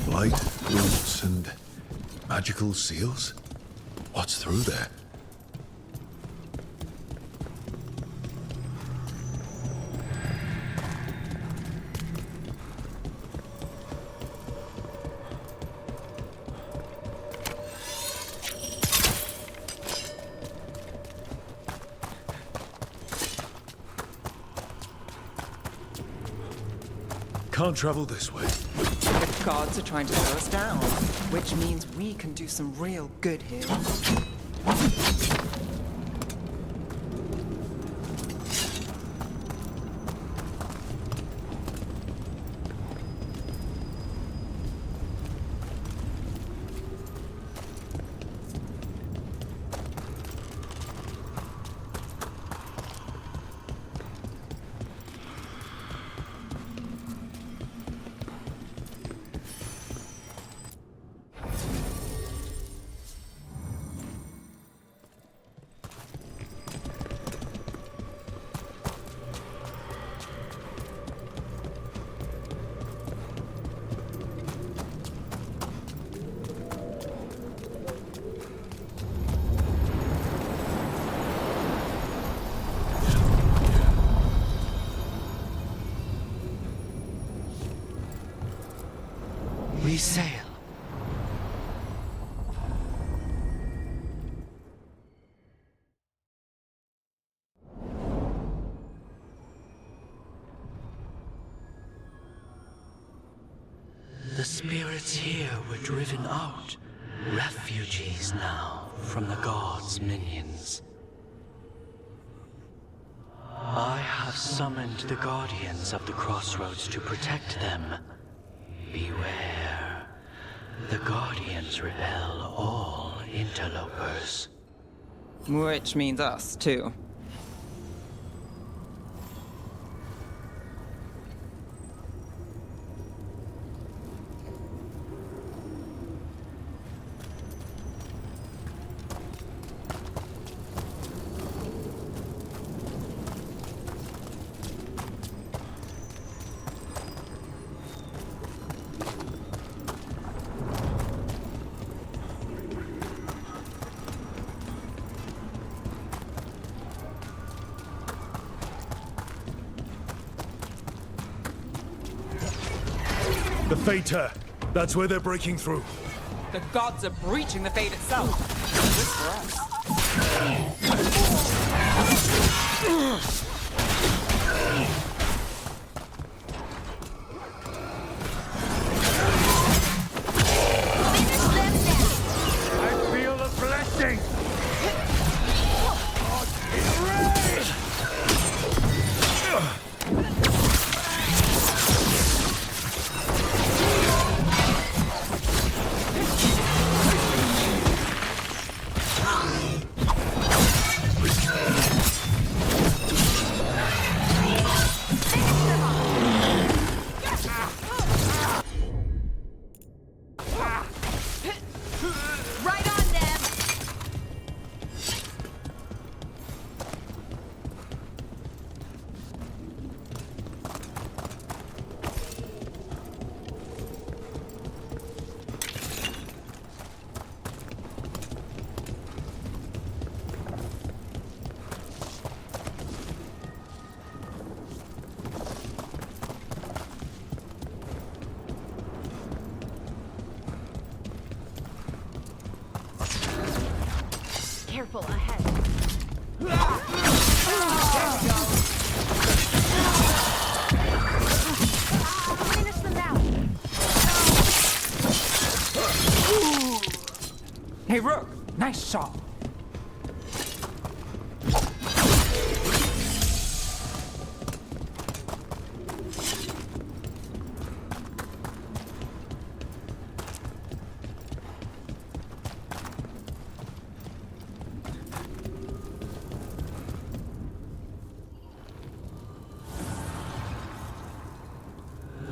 Blight, roots, and magical seals? What's through there? Can't travel this way. The gods are trying to slow us down, which means we can do some real good here. We sail. The spirits here were driven out, refugees now from the gods' minions. I have summoned the guardians of the crossroads to protect them. Beware. The guardians repel all interlopers. Which means us, too. The Fater! That's where they're breaking through. The gods are breaching the fate itself. This for us. I feel a blessing! Careful ahead. Finish them now. Hey, Rook! Nice shot!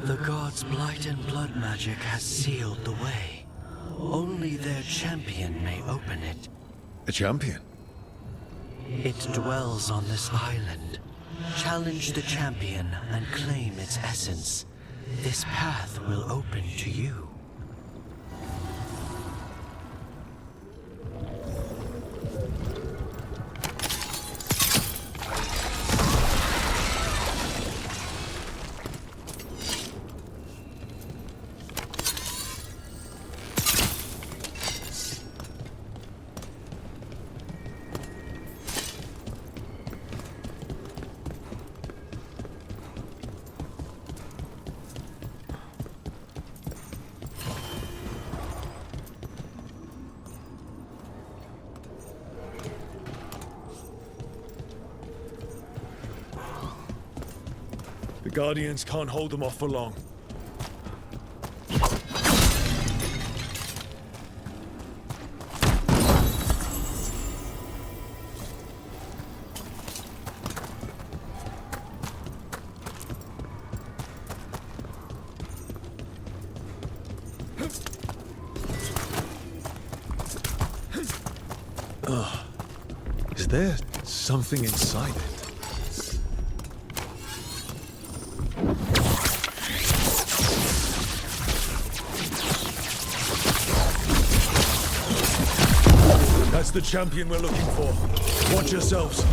The gods' blight and blood magic has sealed the way. Only their champion may open it. A champion? It dwells on this island. Challenge the champion and claim its essence. This path will open to you. The Guardians can't hold them off for long. Is there something inside it? That's the champion we're looking for. Watch yourselves.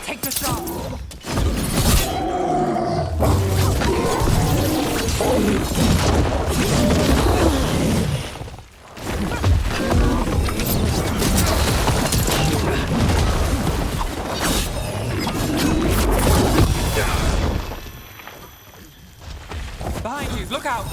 Take the shot! Behind you, look out!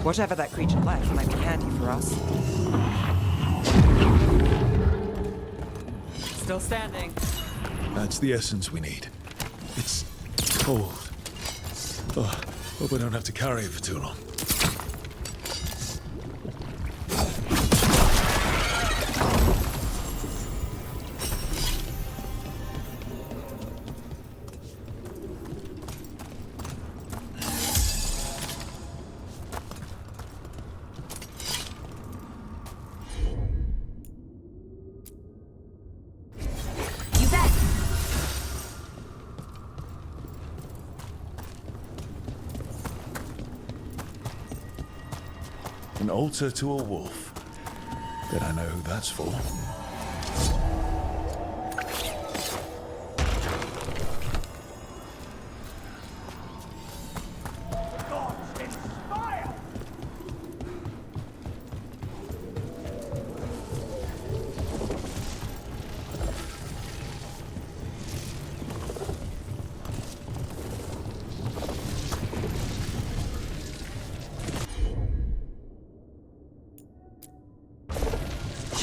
Whatever that creature left might be handy for us. Still standing. That's the essence we need. It's cold. Oh, hope I don't have to carry it for too long. An altar to a wolf. Bet I know who that's for.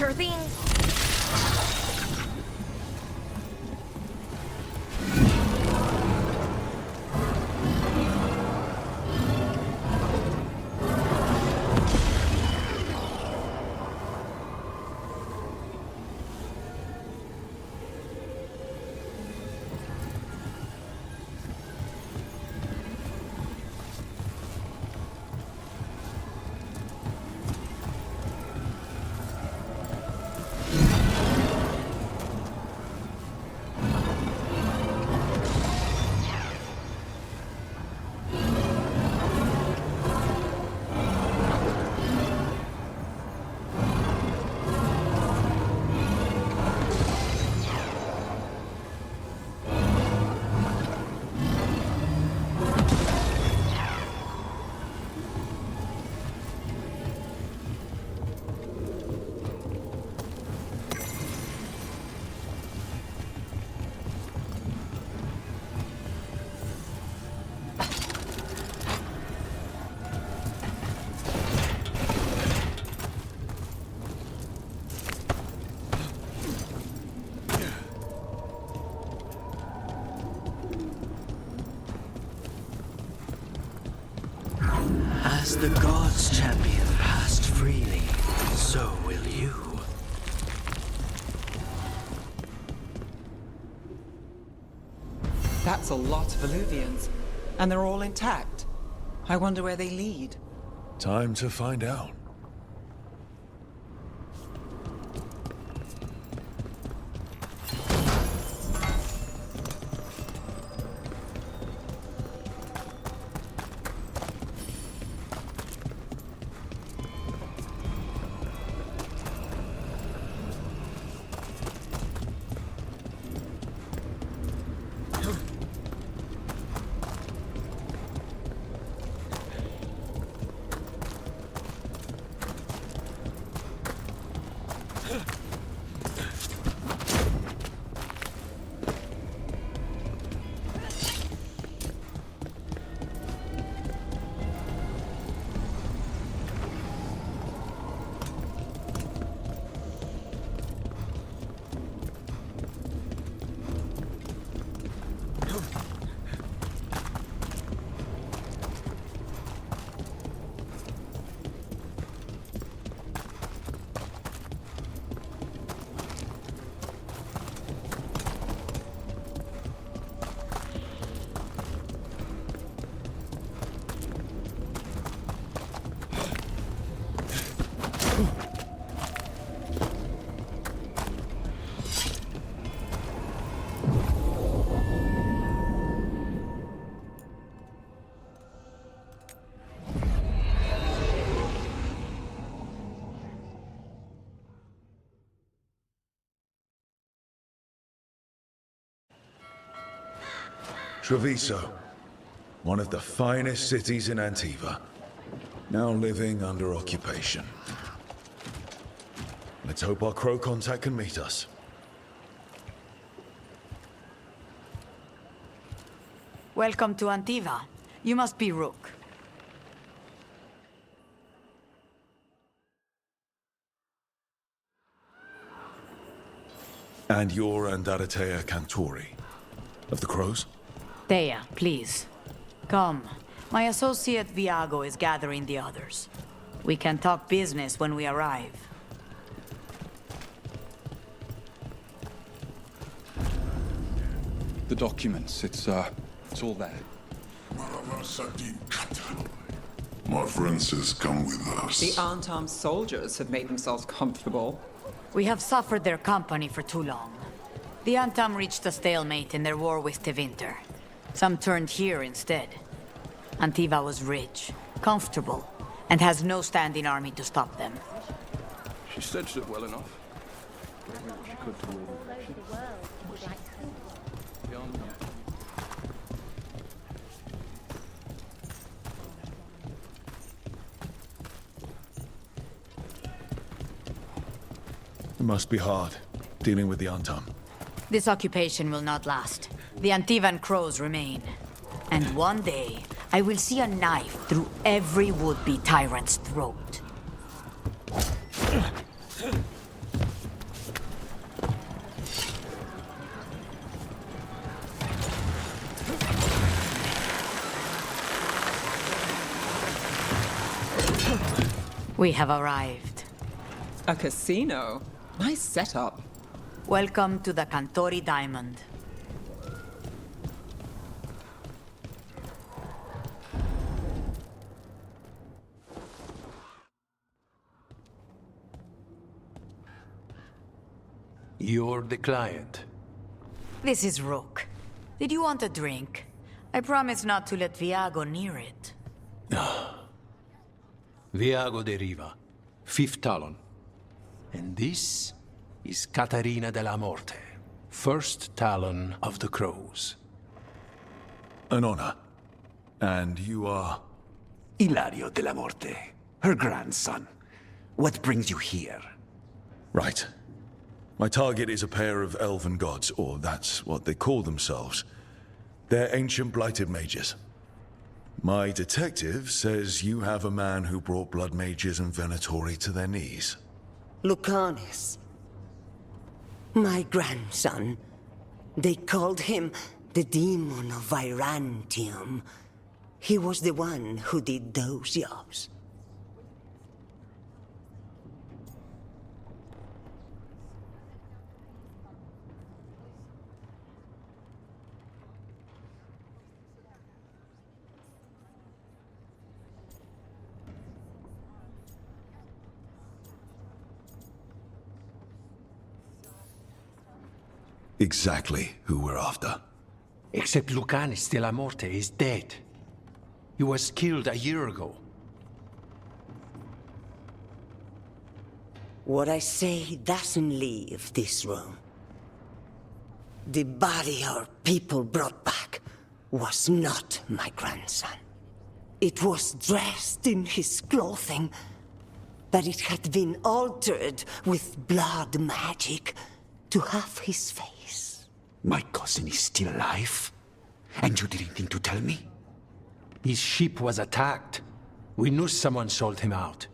Sure thing. As the gods' champion passed freely, so will you. That's a lot of Illuvians, and they're all intact. I wonder where they lead. Time to find out. Treviso, one of the finest cities in Antiva, now living under occupation. Let's hope our crow contact can meet us. Welcome to Antiva. You must be Rook. And you're Andaratea Cantori, of the Crows? Thea, please. Come. My associate Viago is gathering the others. We can talk business when we arrive. The documents, it's all there. My friend says come with us. The unarmed soldiers have made themselves comfortable. We have suffered their company for too long. The Antam reached a stalemate in their war with Tevinter. Some turned here instead. Antiva was rich, comfortable, and has no standing army to stop them. She staged it well enough. She could do It must be hard, dealing with the Antam. This occupation will not last. The Antivan crows remain. And one day, I will see a knife through every would-be tyrant's throat. We have arrived. A casino? Nice setup. Welcome to the Cantori Diamond. You're the client. This is Rook. Did you want a drink? I promise not to let Viago near it. Viago de Riva, 5th Talon. And this is Caterina de la Morte, 1st Talon of the Crows. An honor. And you are? Ilario de la Morte, her grandson. What brings you here? Right. My target is a pair of elven gods, or that's what they call themselves. They're ancient blighted mages. My detective says you have a man who brought blood mages and Venatori to their knees. Lucanus. My grandson. They called him the Demon of Virantium. He was the one who did those jobs. Exactly who we're after. Except Lucanus de la Morte is dead. He was killed a year ago. What I say doesn't leave this room. The body our people brought back was not my grandson. It was dressed in his clothing, but it had been altered with blood magic to have his face. My cousin is still alive? And you didn't think to tell me? His ship was attacked. We knew someone sold him out.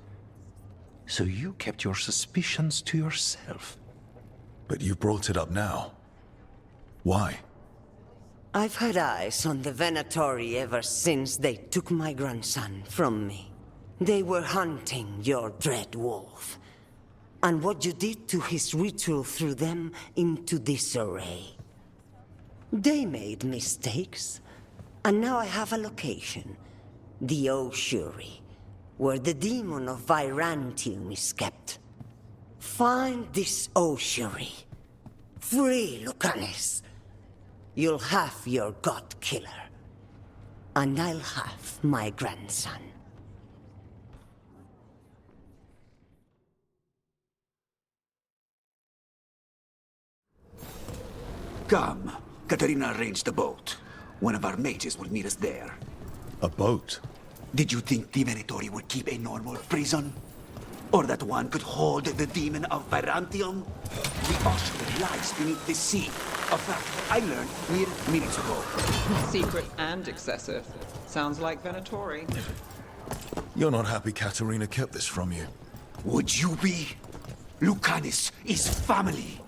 So you kept your suspicions to yourself. But you brought it up now. Why? I've had eyes on the Venatori ever since they took my grandson from me. They were hunting your dread wolf. And what you did to his ritual threw them into disarray. They made mistakes, and now I have a location. The ossuary, where the demon of Virantium is kept. Find this ossuary. Free Lucanus. You'll have your god killer. And I'll have my grandson. Come. Katerina arranged a boat. One of our mages will meet us there. A boat? Did you think the Venatori would keep a normal prison? Or that one could hold the demon of Virantium? The ossuary lies beneath the sea. A fact I learned mere minutes ago. Secret and excessive. Sounds like Venatori. You're not happy Katerina kept this from you. Would you be? Lucanus is family.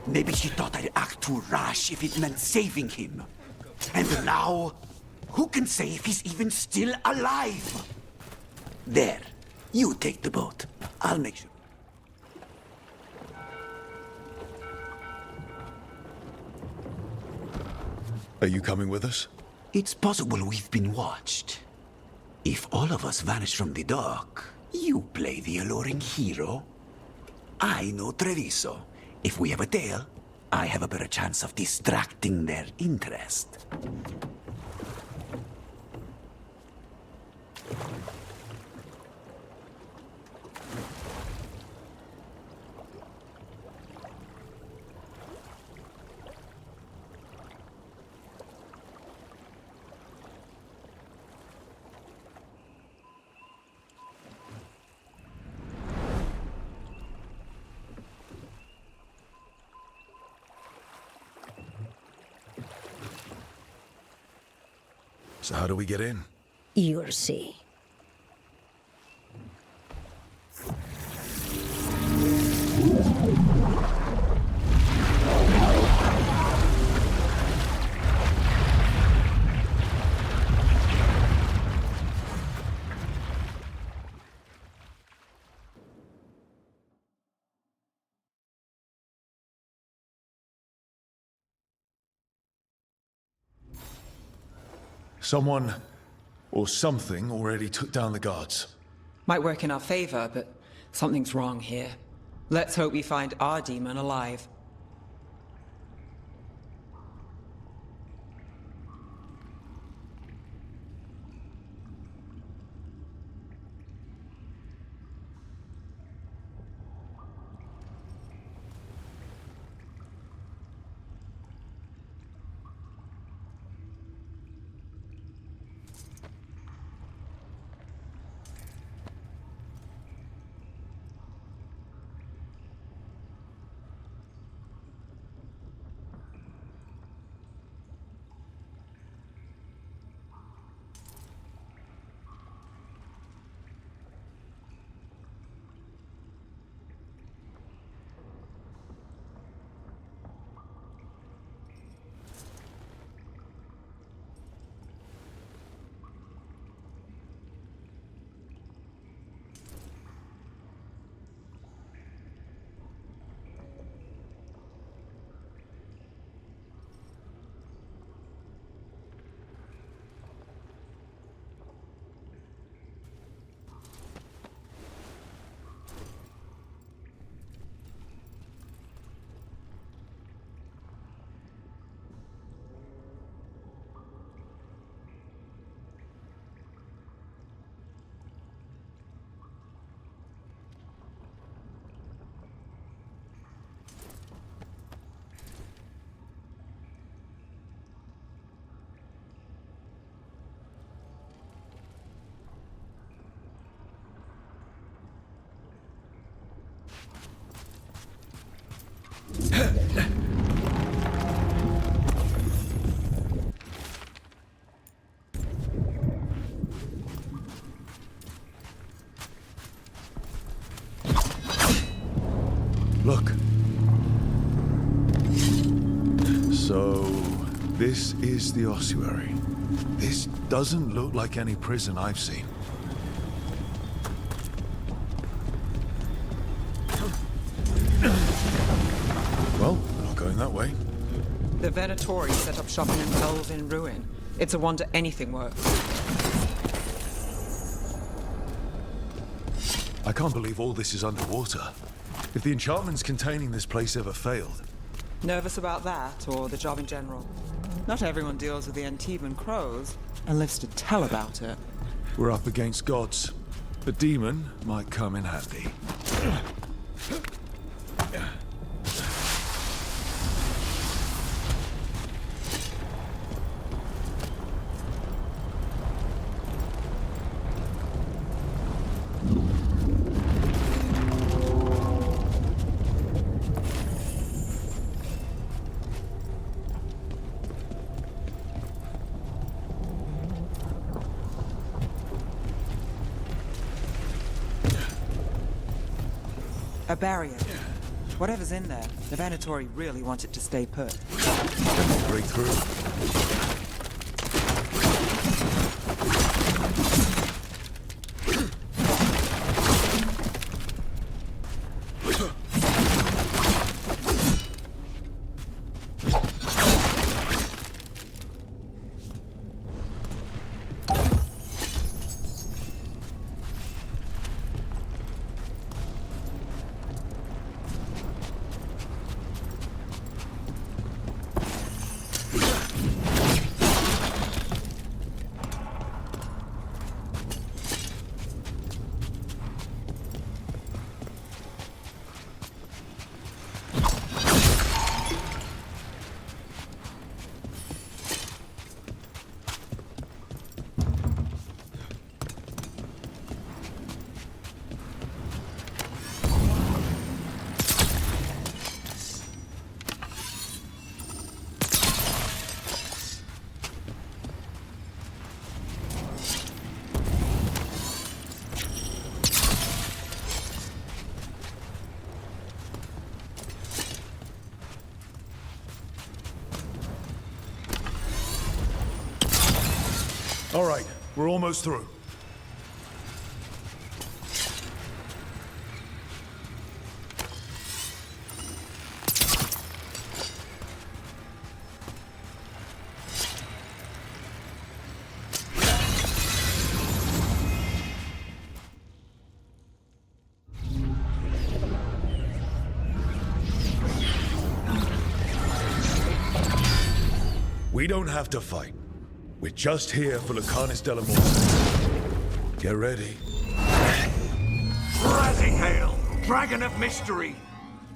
Maybe she thought I'd act too rash if it meant saving him. And now, who can say if he's even still alive? There, you take the boat. I'll make sure. Are you coming with us? It's possible we've been watched. If all of us vanish from the dock, you play the alluring hero. I know Treviso. If we have a tail, I have a better chance of distracting their interest. So how do we get in? You'll see. Someone or something already took down the guards. Might work in our favor, but something's wrong here. Let's hope we find our demon alive. Look. So, this is the ossuary. This doesn't look like any prison I've seen. Well, we're not going that way. The Venatori set up shop in an elven ruin. It's a wonder anything works. I can't believe all this is underwater. If the enchantments containing this place ever failed. Nervous about that, or the job in general? Not everyone deals with the Antiban crows and lives to tell about it. We're up against gods. A demon might come in handy. A barrier. Whatever's in there, the Venatori really want it to stay put. Break through. All right, we're almost through. We don't have to fight. We're just here for Lucanus de la Morte. Get ready. Rising Hail, Dragon of Mystery!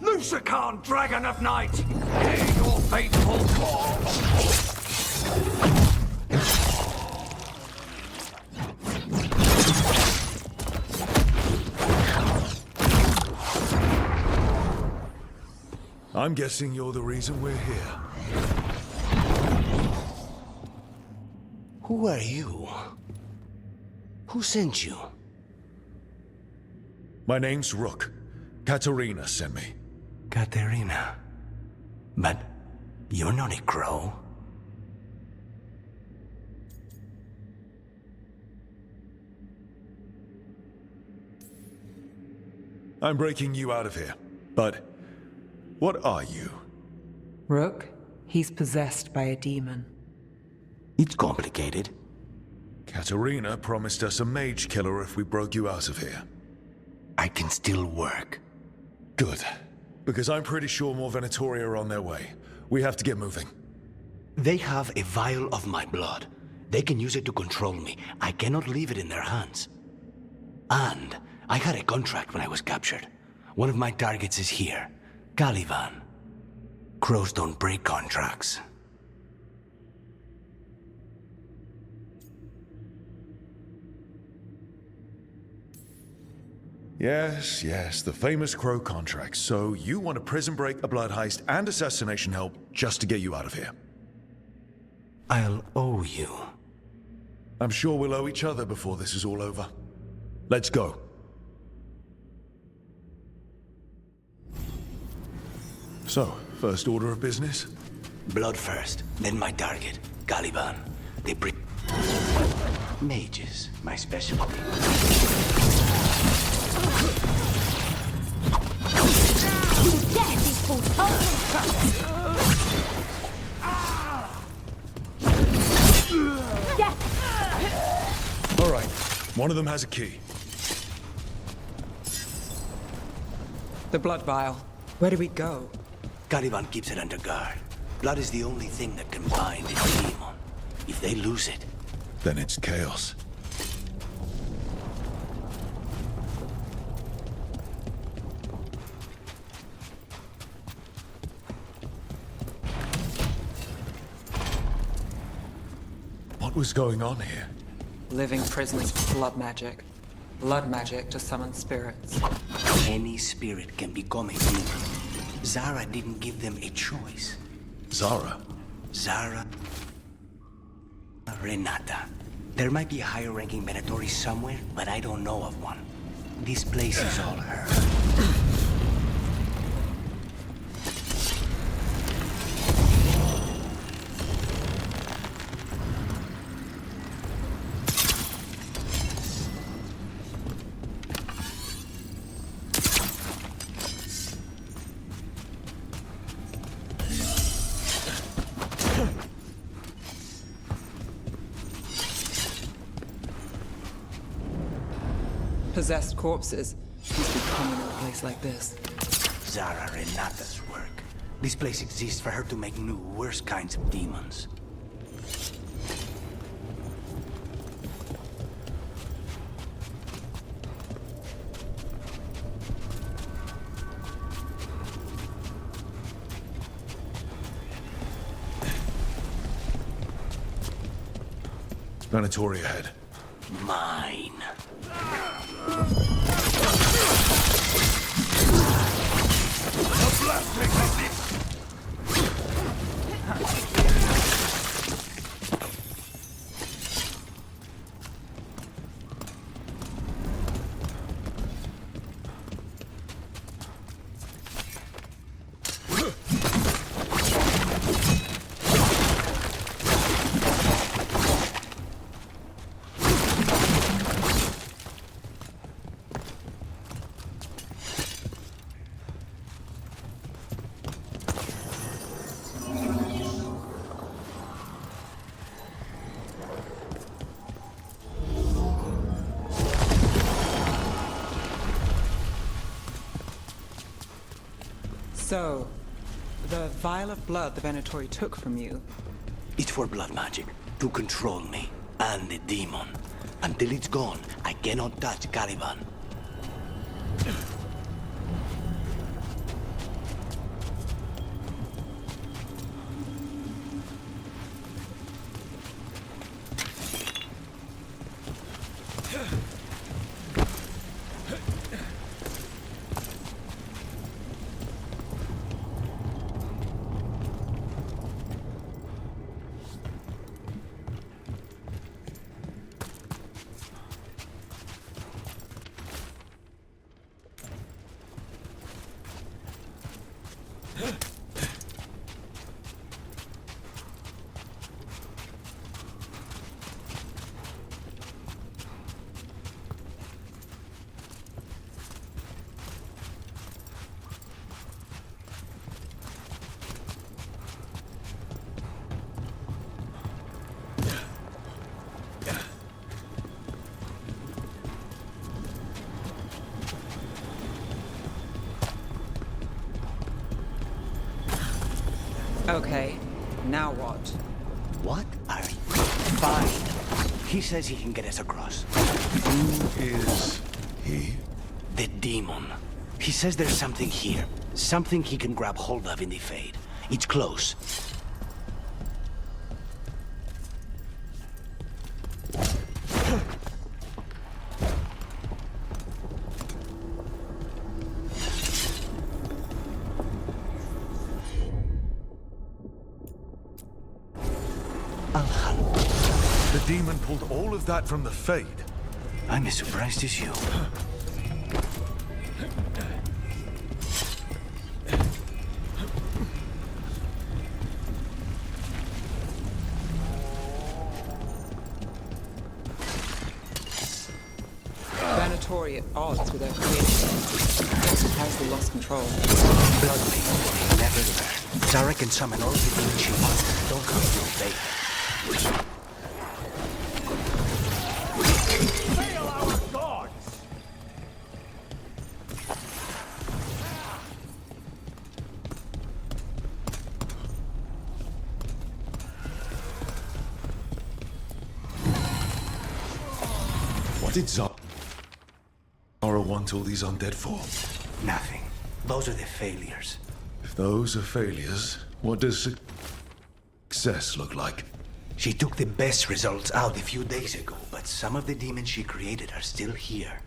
Lucican, Dragon of Night! Hear your faithful call! I'm guessing you're the reason we're here. Who are you? Who sent you? My name's Rook. Katerina sent me. Katerina. But you're not a crow. I'm breaking you out of here. But what are you? Rook, he's possessed by a demon. It's complicated. Katerina promised us a mage killer if we broke you out of here. I can still work. Good. Because I'm pretty sure more Venatori are on their way. We have to get moving. They have a vial of my blood. They can use it to control me. I cannot leave it in their hands. And I had a contract when I was captured. One of my targets is here. Caliban. Crows don't break contracts. Yes, the famous Crow contract. So you want a prison break, a blood heist, and assassination help just to get you out of here? I'll owe you. I'm sure we'll owe each other before this is all over. Let's go. So, first order of business? Blood first, then my target, Caliban. They bring... Mages, my specialty. All right, one of them has a key. The blood vial. Where do we go? Caliban keeps it under guard. Blood is the only thing that can bind a demon. If they lose it... Then it's chaos. What was going on here? Living prisoners with blood magic. Blood magic to summon spirits. Any spirit can become a demon. Zara didn't give them a choice. Zara? Zara... Renata. There might be a higher-ranking Venatori somewhere, but I don't know of one. This place is all her. Possessed corpses must be common in a place like this. Zara Renata's work. This place exists for her to make new, worse kinds of demons. Venatori ahead. Mine. So, the vial of blood the Venatori took from you, It's for blood magic, to control me, and the demon. Until it's gone, I cannot touch Caliban. Okay, now what? What are you? Fine. He says he can get us across. Who is he? The demon. He says there's something here. Something he can grab hold of in the Fade. It's close. The demon pulled all of that from the Fade. I'm as surprised as you. Venatori at odds with their creation. Has they lost control? Blood people will never learn. Zara can summon all the demons she wants. Don't come to your faith. Fail our gods! What did Zara want all these undead for? Nothing. Those are the failures. If those are failures, what does success look like? She took the best results out a few days ago, but some of the demons she created are still here.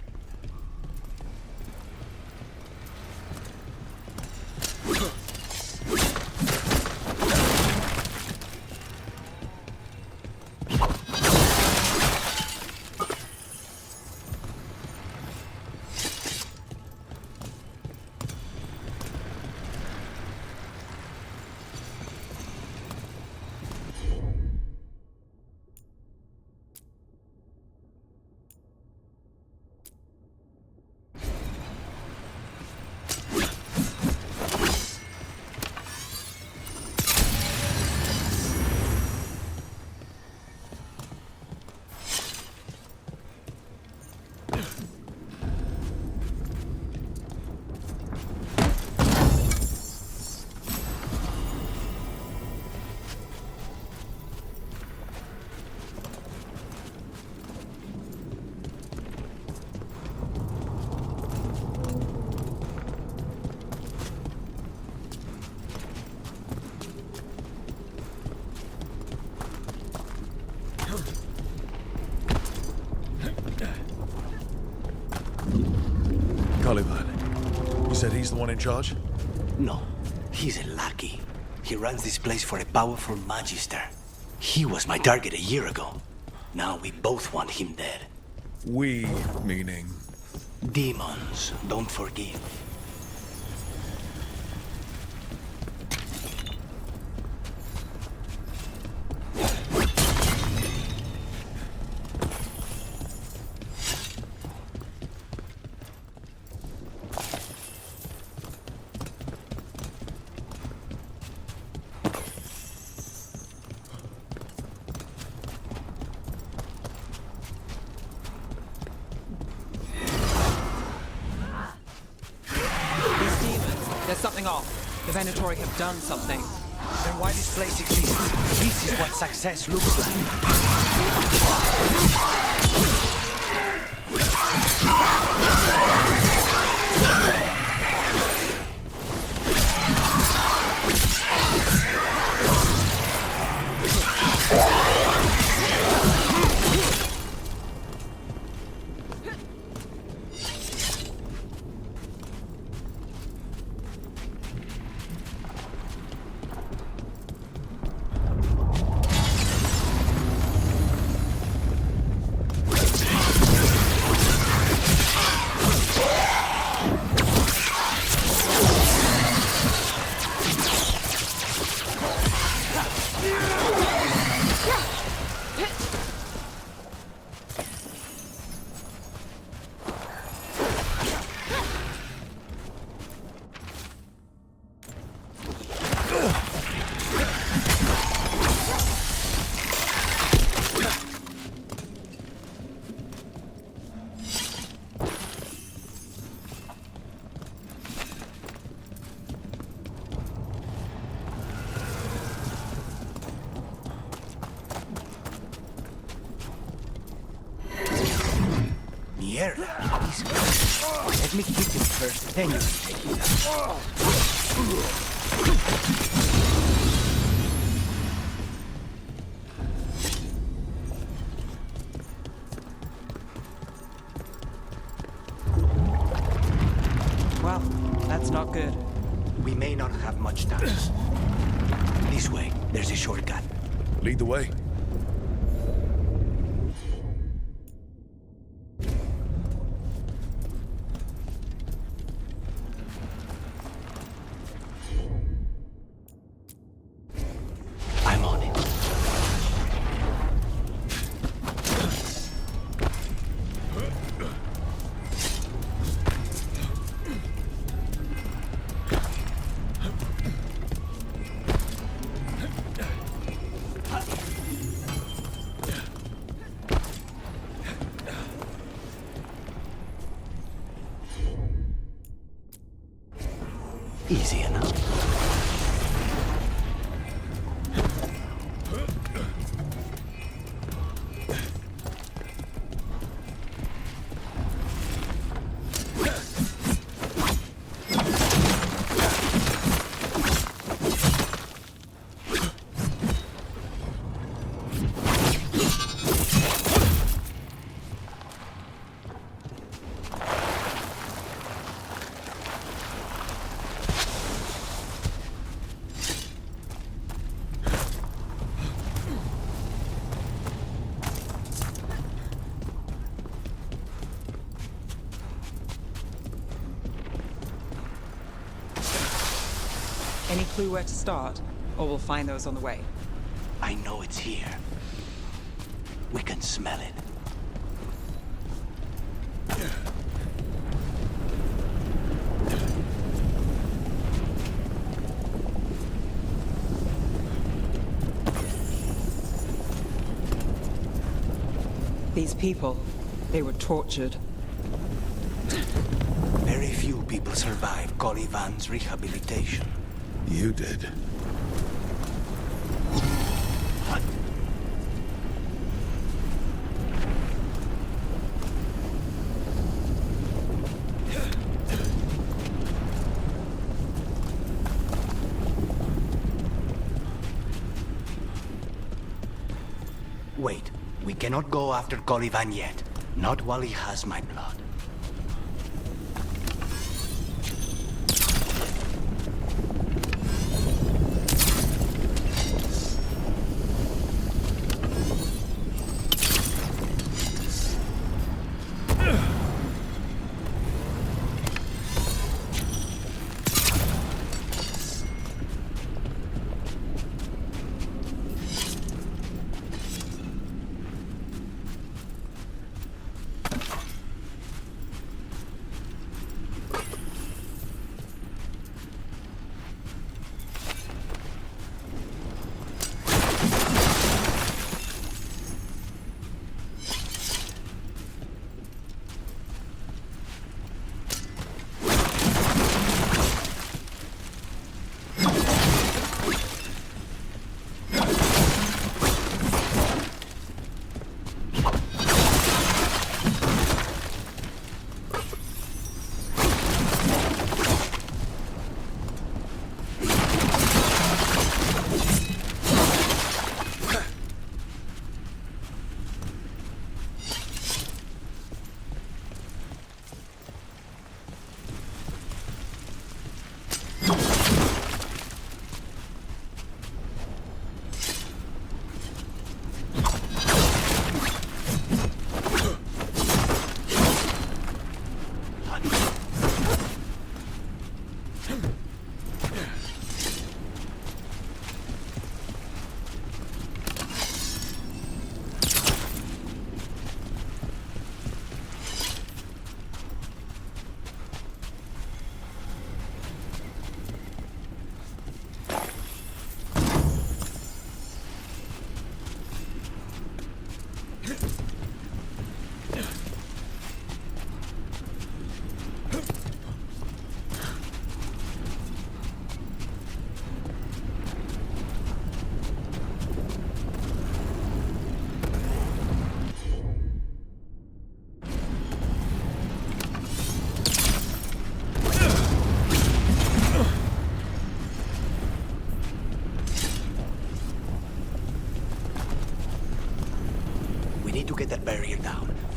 Caliban. You said he's the one in charge? No, he's a lackey. He runs this place for a powerful magister. He was my target a year ago. Now we both want him dead. We, meaning? Demons don't forgive. There's something off. The Venatori have done something. Then understand why this place exists. This is what success looks like. Mierda, he's good. Let me hit him first, then you take it out. Well, that's not good. We may not have much time. This way, there's a shortcut. Lead the way. I'm on it. Easy enough. Any clue where to start? Or we'll find those on the way. I know it's here. We can smell it. These people, they were tortured. Very few people survive Colivan's rehabilitation. You did. Wait, we cannot go after Colivan yet. Not while he has my blood.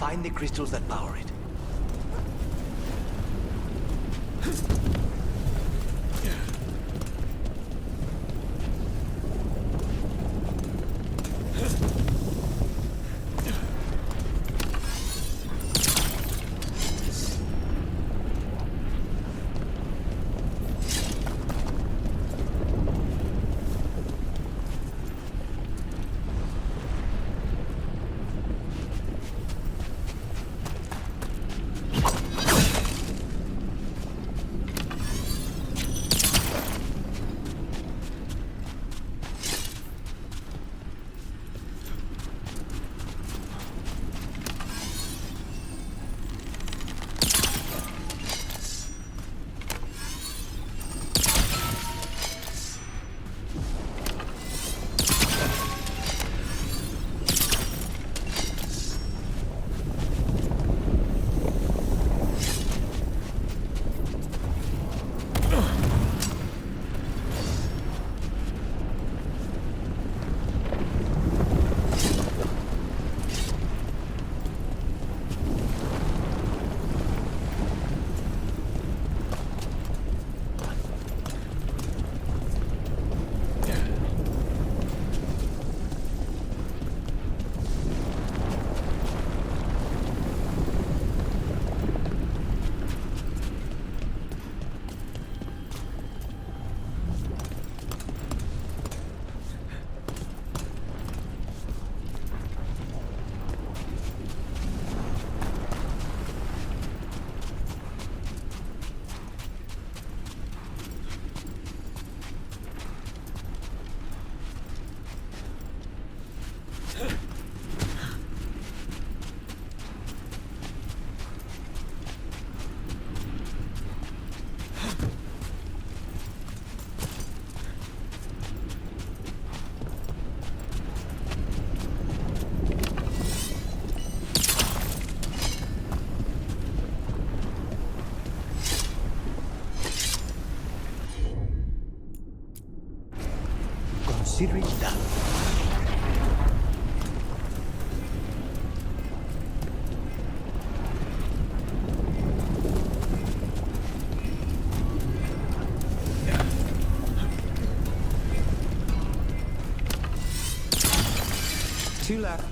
find the crystals that power it. Considering that. Two left.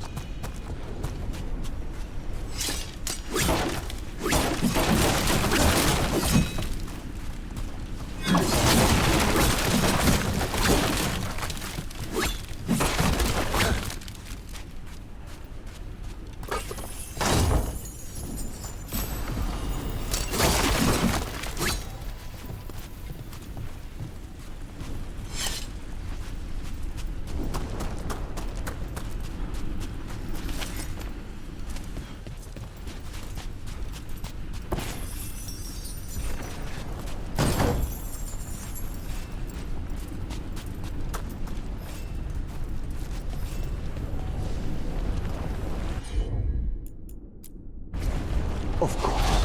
Of course.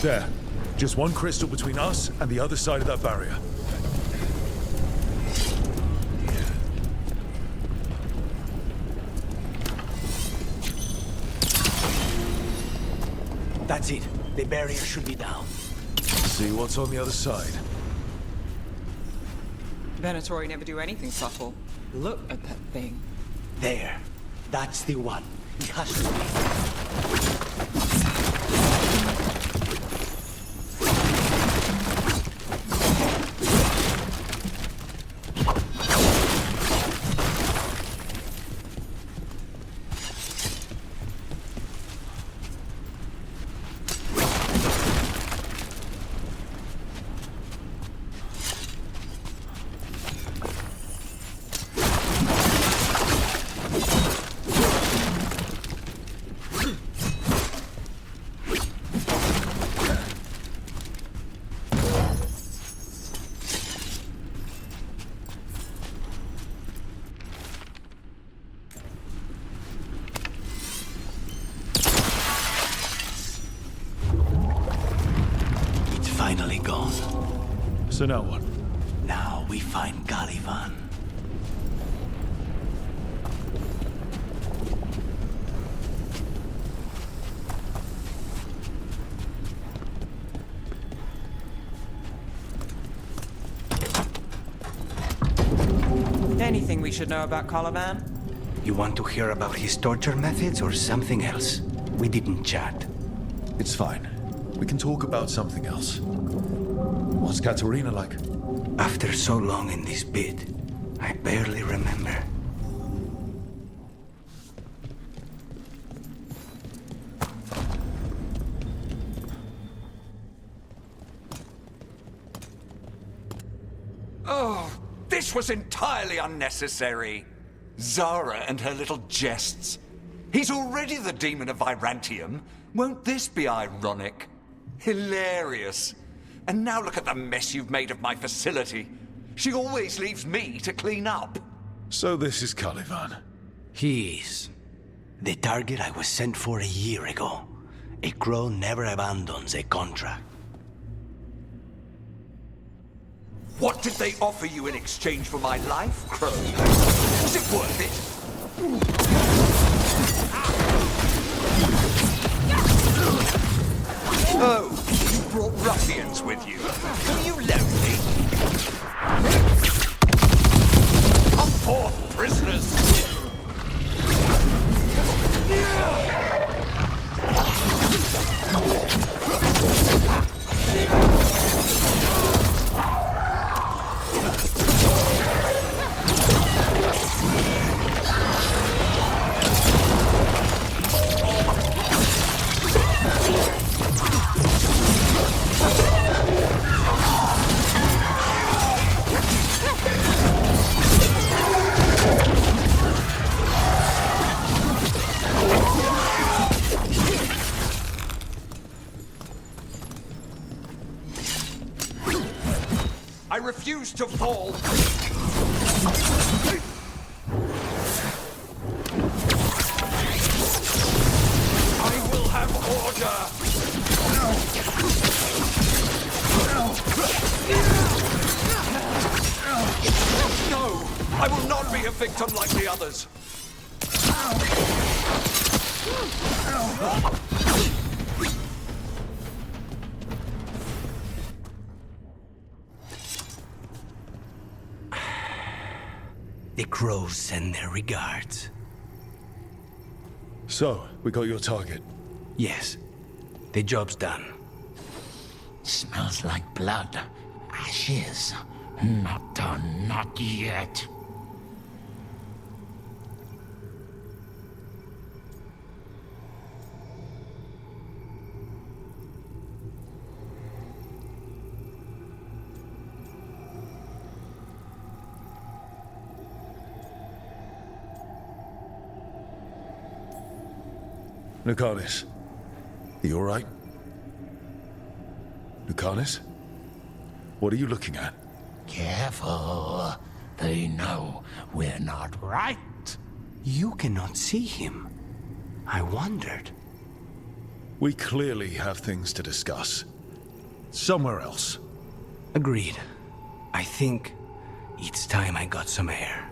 There. Just one crystal between us and the other side of that barrier. That's it. The barrier should be down. See what's on the other side. Venatori never do anything subtle. Look at that thing. There. That's the one. It has to be. Finally gone. So now what? Now we find Caliban. Anything we should know about Caliban? You want to hear about his torture methods or something else? We didn't chat. It's fine. We can talk about something else. What's Katerina like? After so long in this pit, I barely remember. Oh, this was entirely unnecessary. Zara and her little jests. He's already the demon of Virantium. Won't this be ironic? Hilarious. And now look at the mess you've made of my facility. She always leaves me to clean up. So this is Caliban. He is. The target I was sent for a year ago. A crow never abandons a contract. What did they offer you in exchange for my life, Crow? Was it worth it? Oh, you brought ruffians with you. Are you lonely? Come forth, prisoners! I refuse to fall. I will have order. No, I will not be a victim like the others. The crows send their regards. So, we got your target. Yes. The job's done. Smells like blood. Ashes. Not done, not yet. Lucanus, you alright? Lucanus? What are you looking at? Careful. They know we're not right. You cannot see him. I wondered. We clearly have things to discuss. Somewhere else. Agreed. I think it's time I got some air.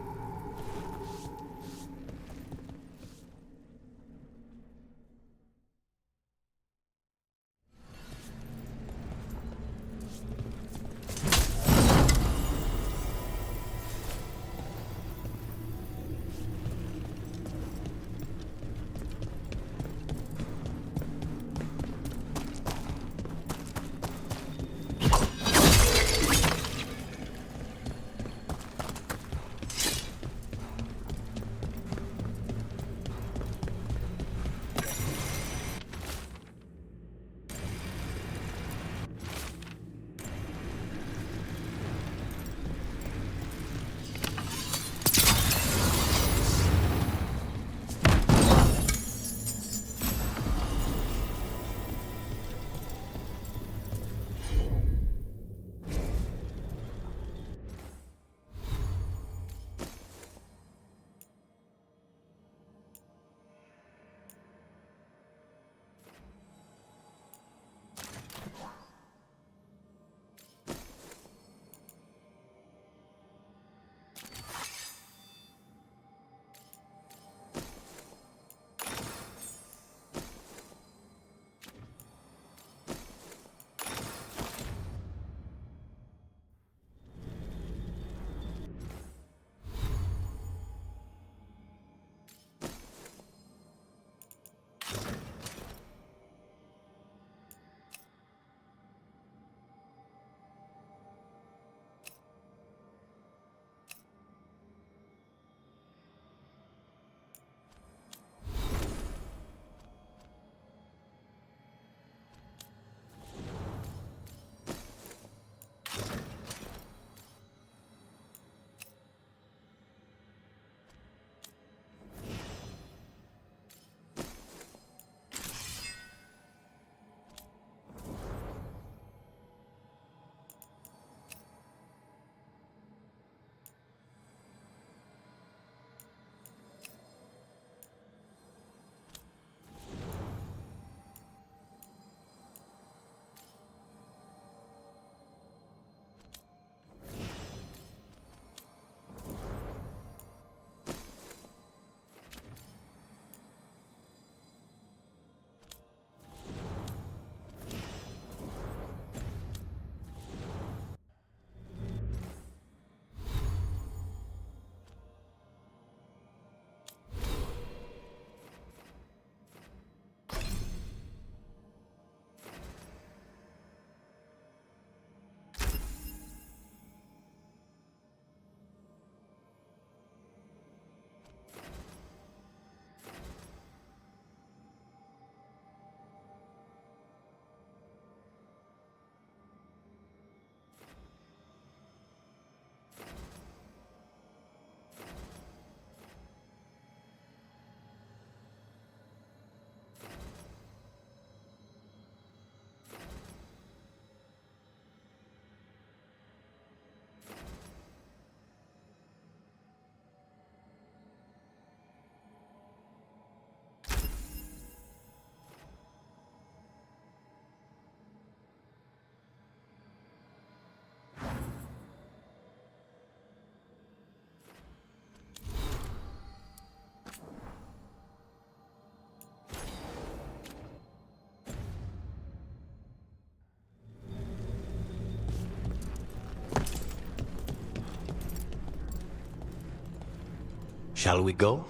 Shall we go?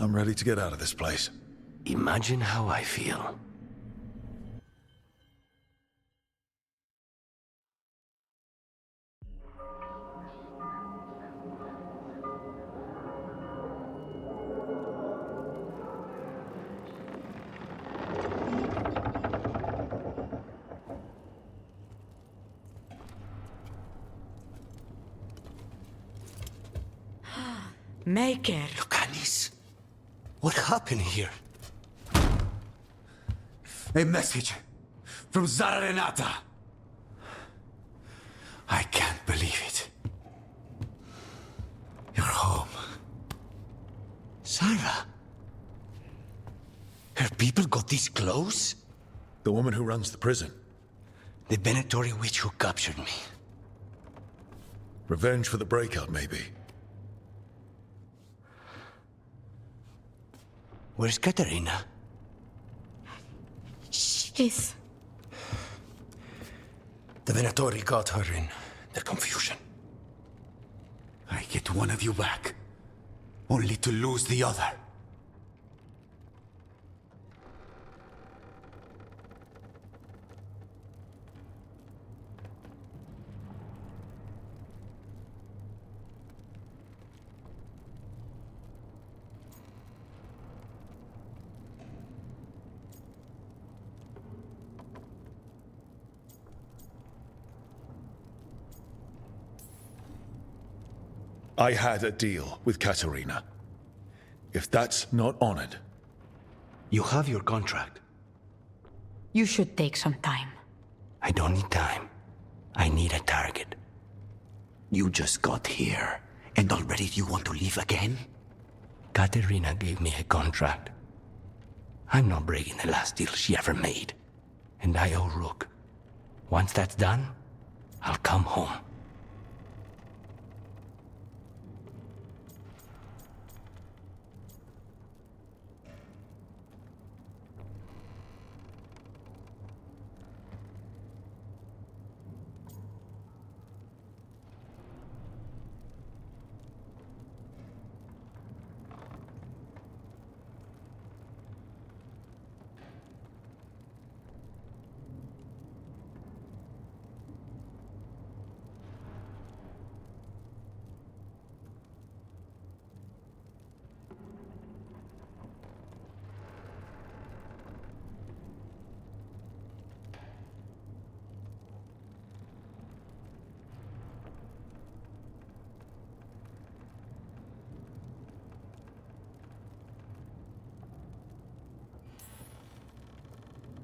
I'm ready to get out of this place. Imagine how I feel. Maker. Lucanis, what happened here? A message from Zara Renata. I can't believe it. You're home. Zara? Her people got this close? The woman who runs the prison. The Venatori witch who captured me. Revenge for the breakout, maybe. Where's Katerina? She's... The Venatori got her in their confusion. I get one of you back, only to lose the other. I had a deal with Katerina. If that's not honored... You have your contract. You should take some time. I don't need time. I need a target. You just got here, and already you want to leave again? Katerina gave me a contract. I'm not breaking the last deal she ever made. And I owe Rook. Once that's done, I'll come home.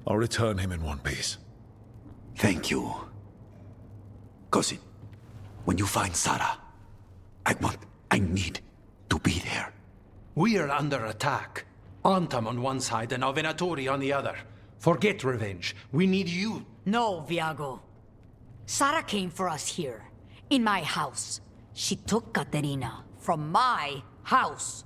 I'll return him in one piece. Thank you. Cousin, when you find Sarah, I need to be there. We are under attack. Antam on one side and Venatori on the other. Forget revenge. We need you. No, Viago. Sarah came for us here, in my house. She took Katerina from my house.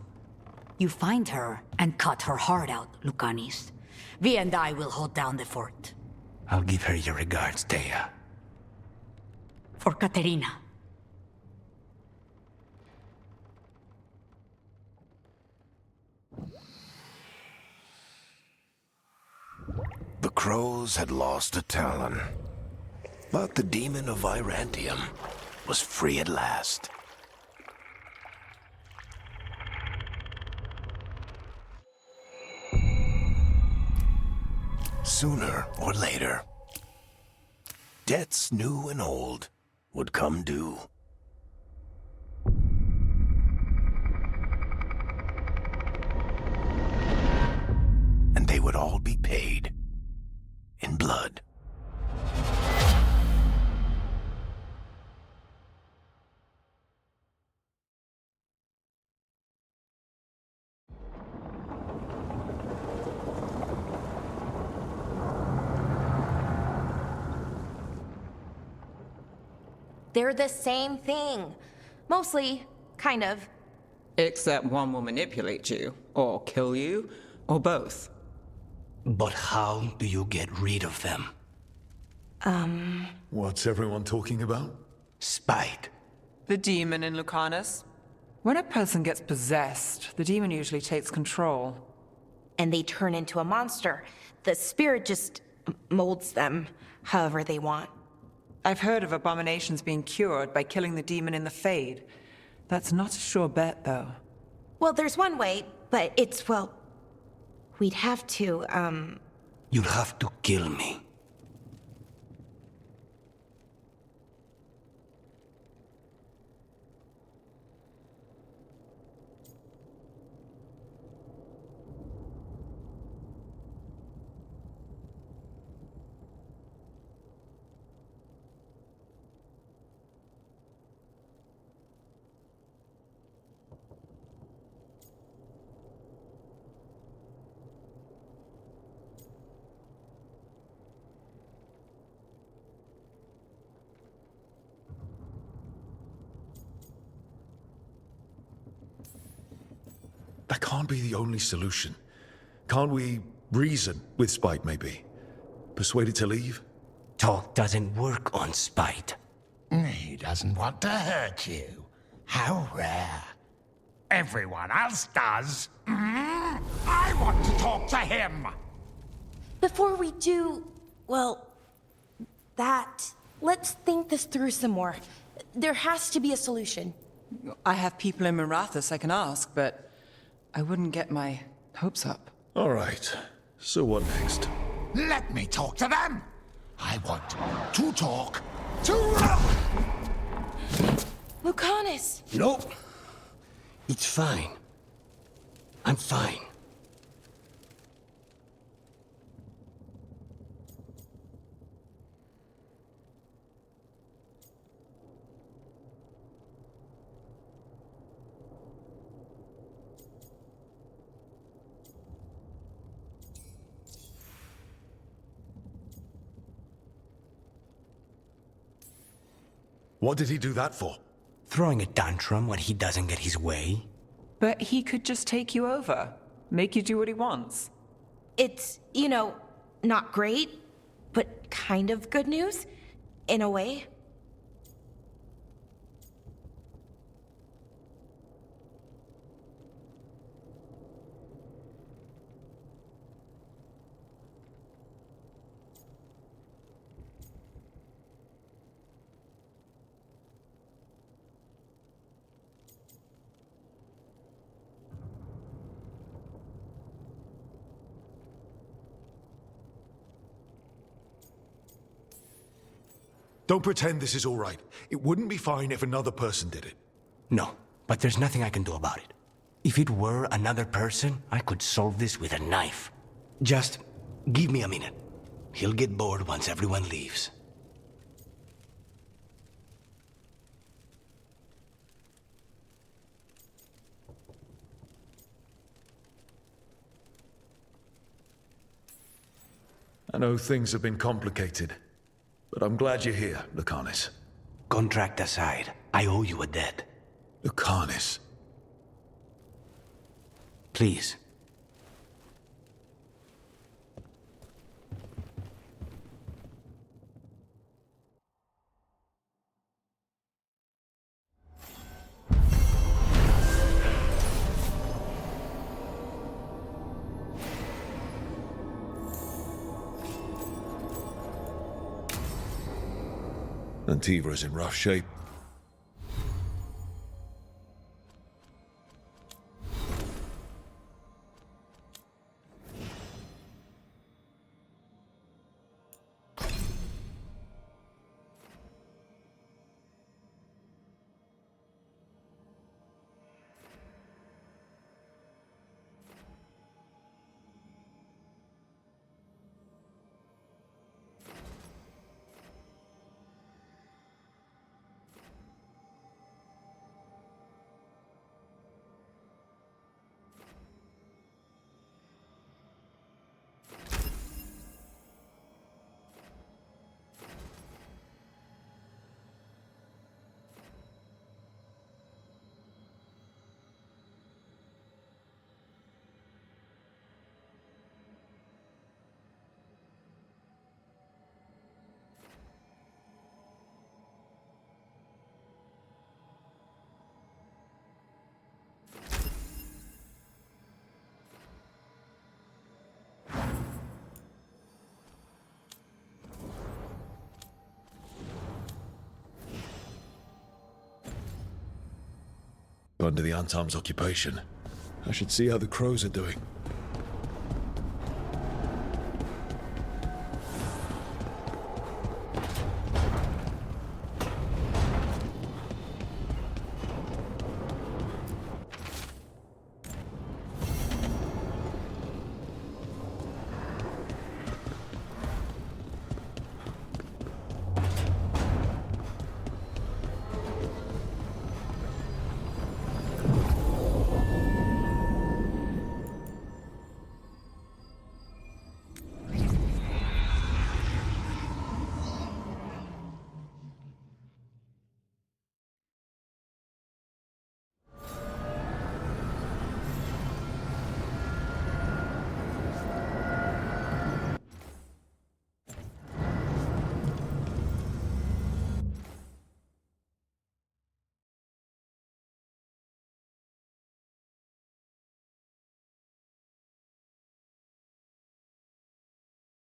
You find her and cut her heart out, Lucanis. Vi and I will hold down the fort. I'll give her your regards, Thea. For Katerina. The crows had lost a talon, but the demon of Virantium was free at last. Sooner or later, debts new and old would come due. And they would all be paid in blood. They're the same thing. Mostly, kind of. Except one will manipulate you, or kill you, or both. But how do you get rid of them? What's everyone talking about? Spite. The demon in Lucanus. When a person gets possessed, the demon usually takes control. And they turn into a monster. The spirit just molds them however they want. I've heard of abominations being cured by killing the demon in the Fade. That's not a sure bet, though. Well, there's one way, but it's, well... We'd have to, You'll have to kill me. That can't be the only solution. Can't we reason with Spite, maybe? Persuade it to leave? Talk doesn't work on Spite. He doesn't want to hurt you. How rare. Everyone else does. I want to talk to him. Before we do, well, let's think this through some more. There has to be a solution. I have people in Marathas I can ask, but I wouldn't get my hopes up. All right. So what next? Let me talk to them. I want to talk to... Lucanus! Nope. It's fine. I'm fine. What did he do that for? Throwing a tantrum when he doesn't get his way? But he could just take you over. Make you do what he wants. It's, not great, but kind of good news, in a way. Don't pretend this is all right. It wouldn't be fine if another person did it. No, but there's nothing I can do about it. If it were another person, I could solve this with a knife. Just give me a minute. He'll get bored once everyone leaves. I know things have been complicated, but I'm glad you're here, Lucanus. Contract aside, I owe you a debt. Lucanus. Please. Antiva's in rough shape. under the Antam's occupation. I should see how the crows are doing.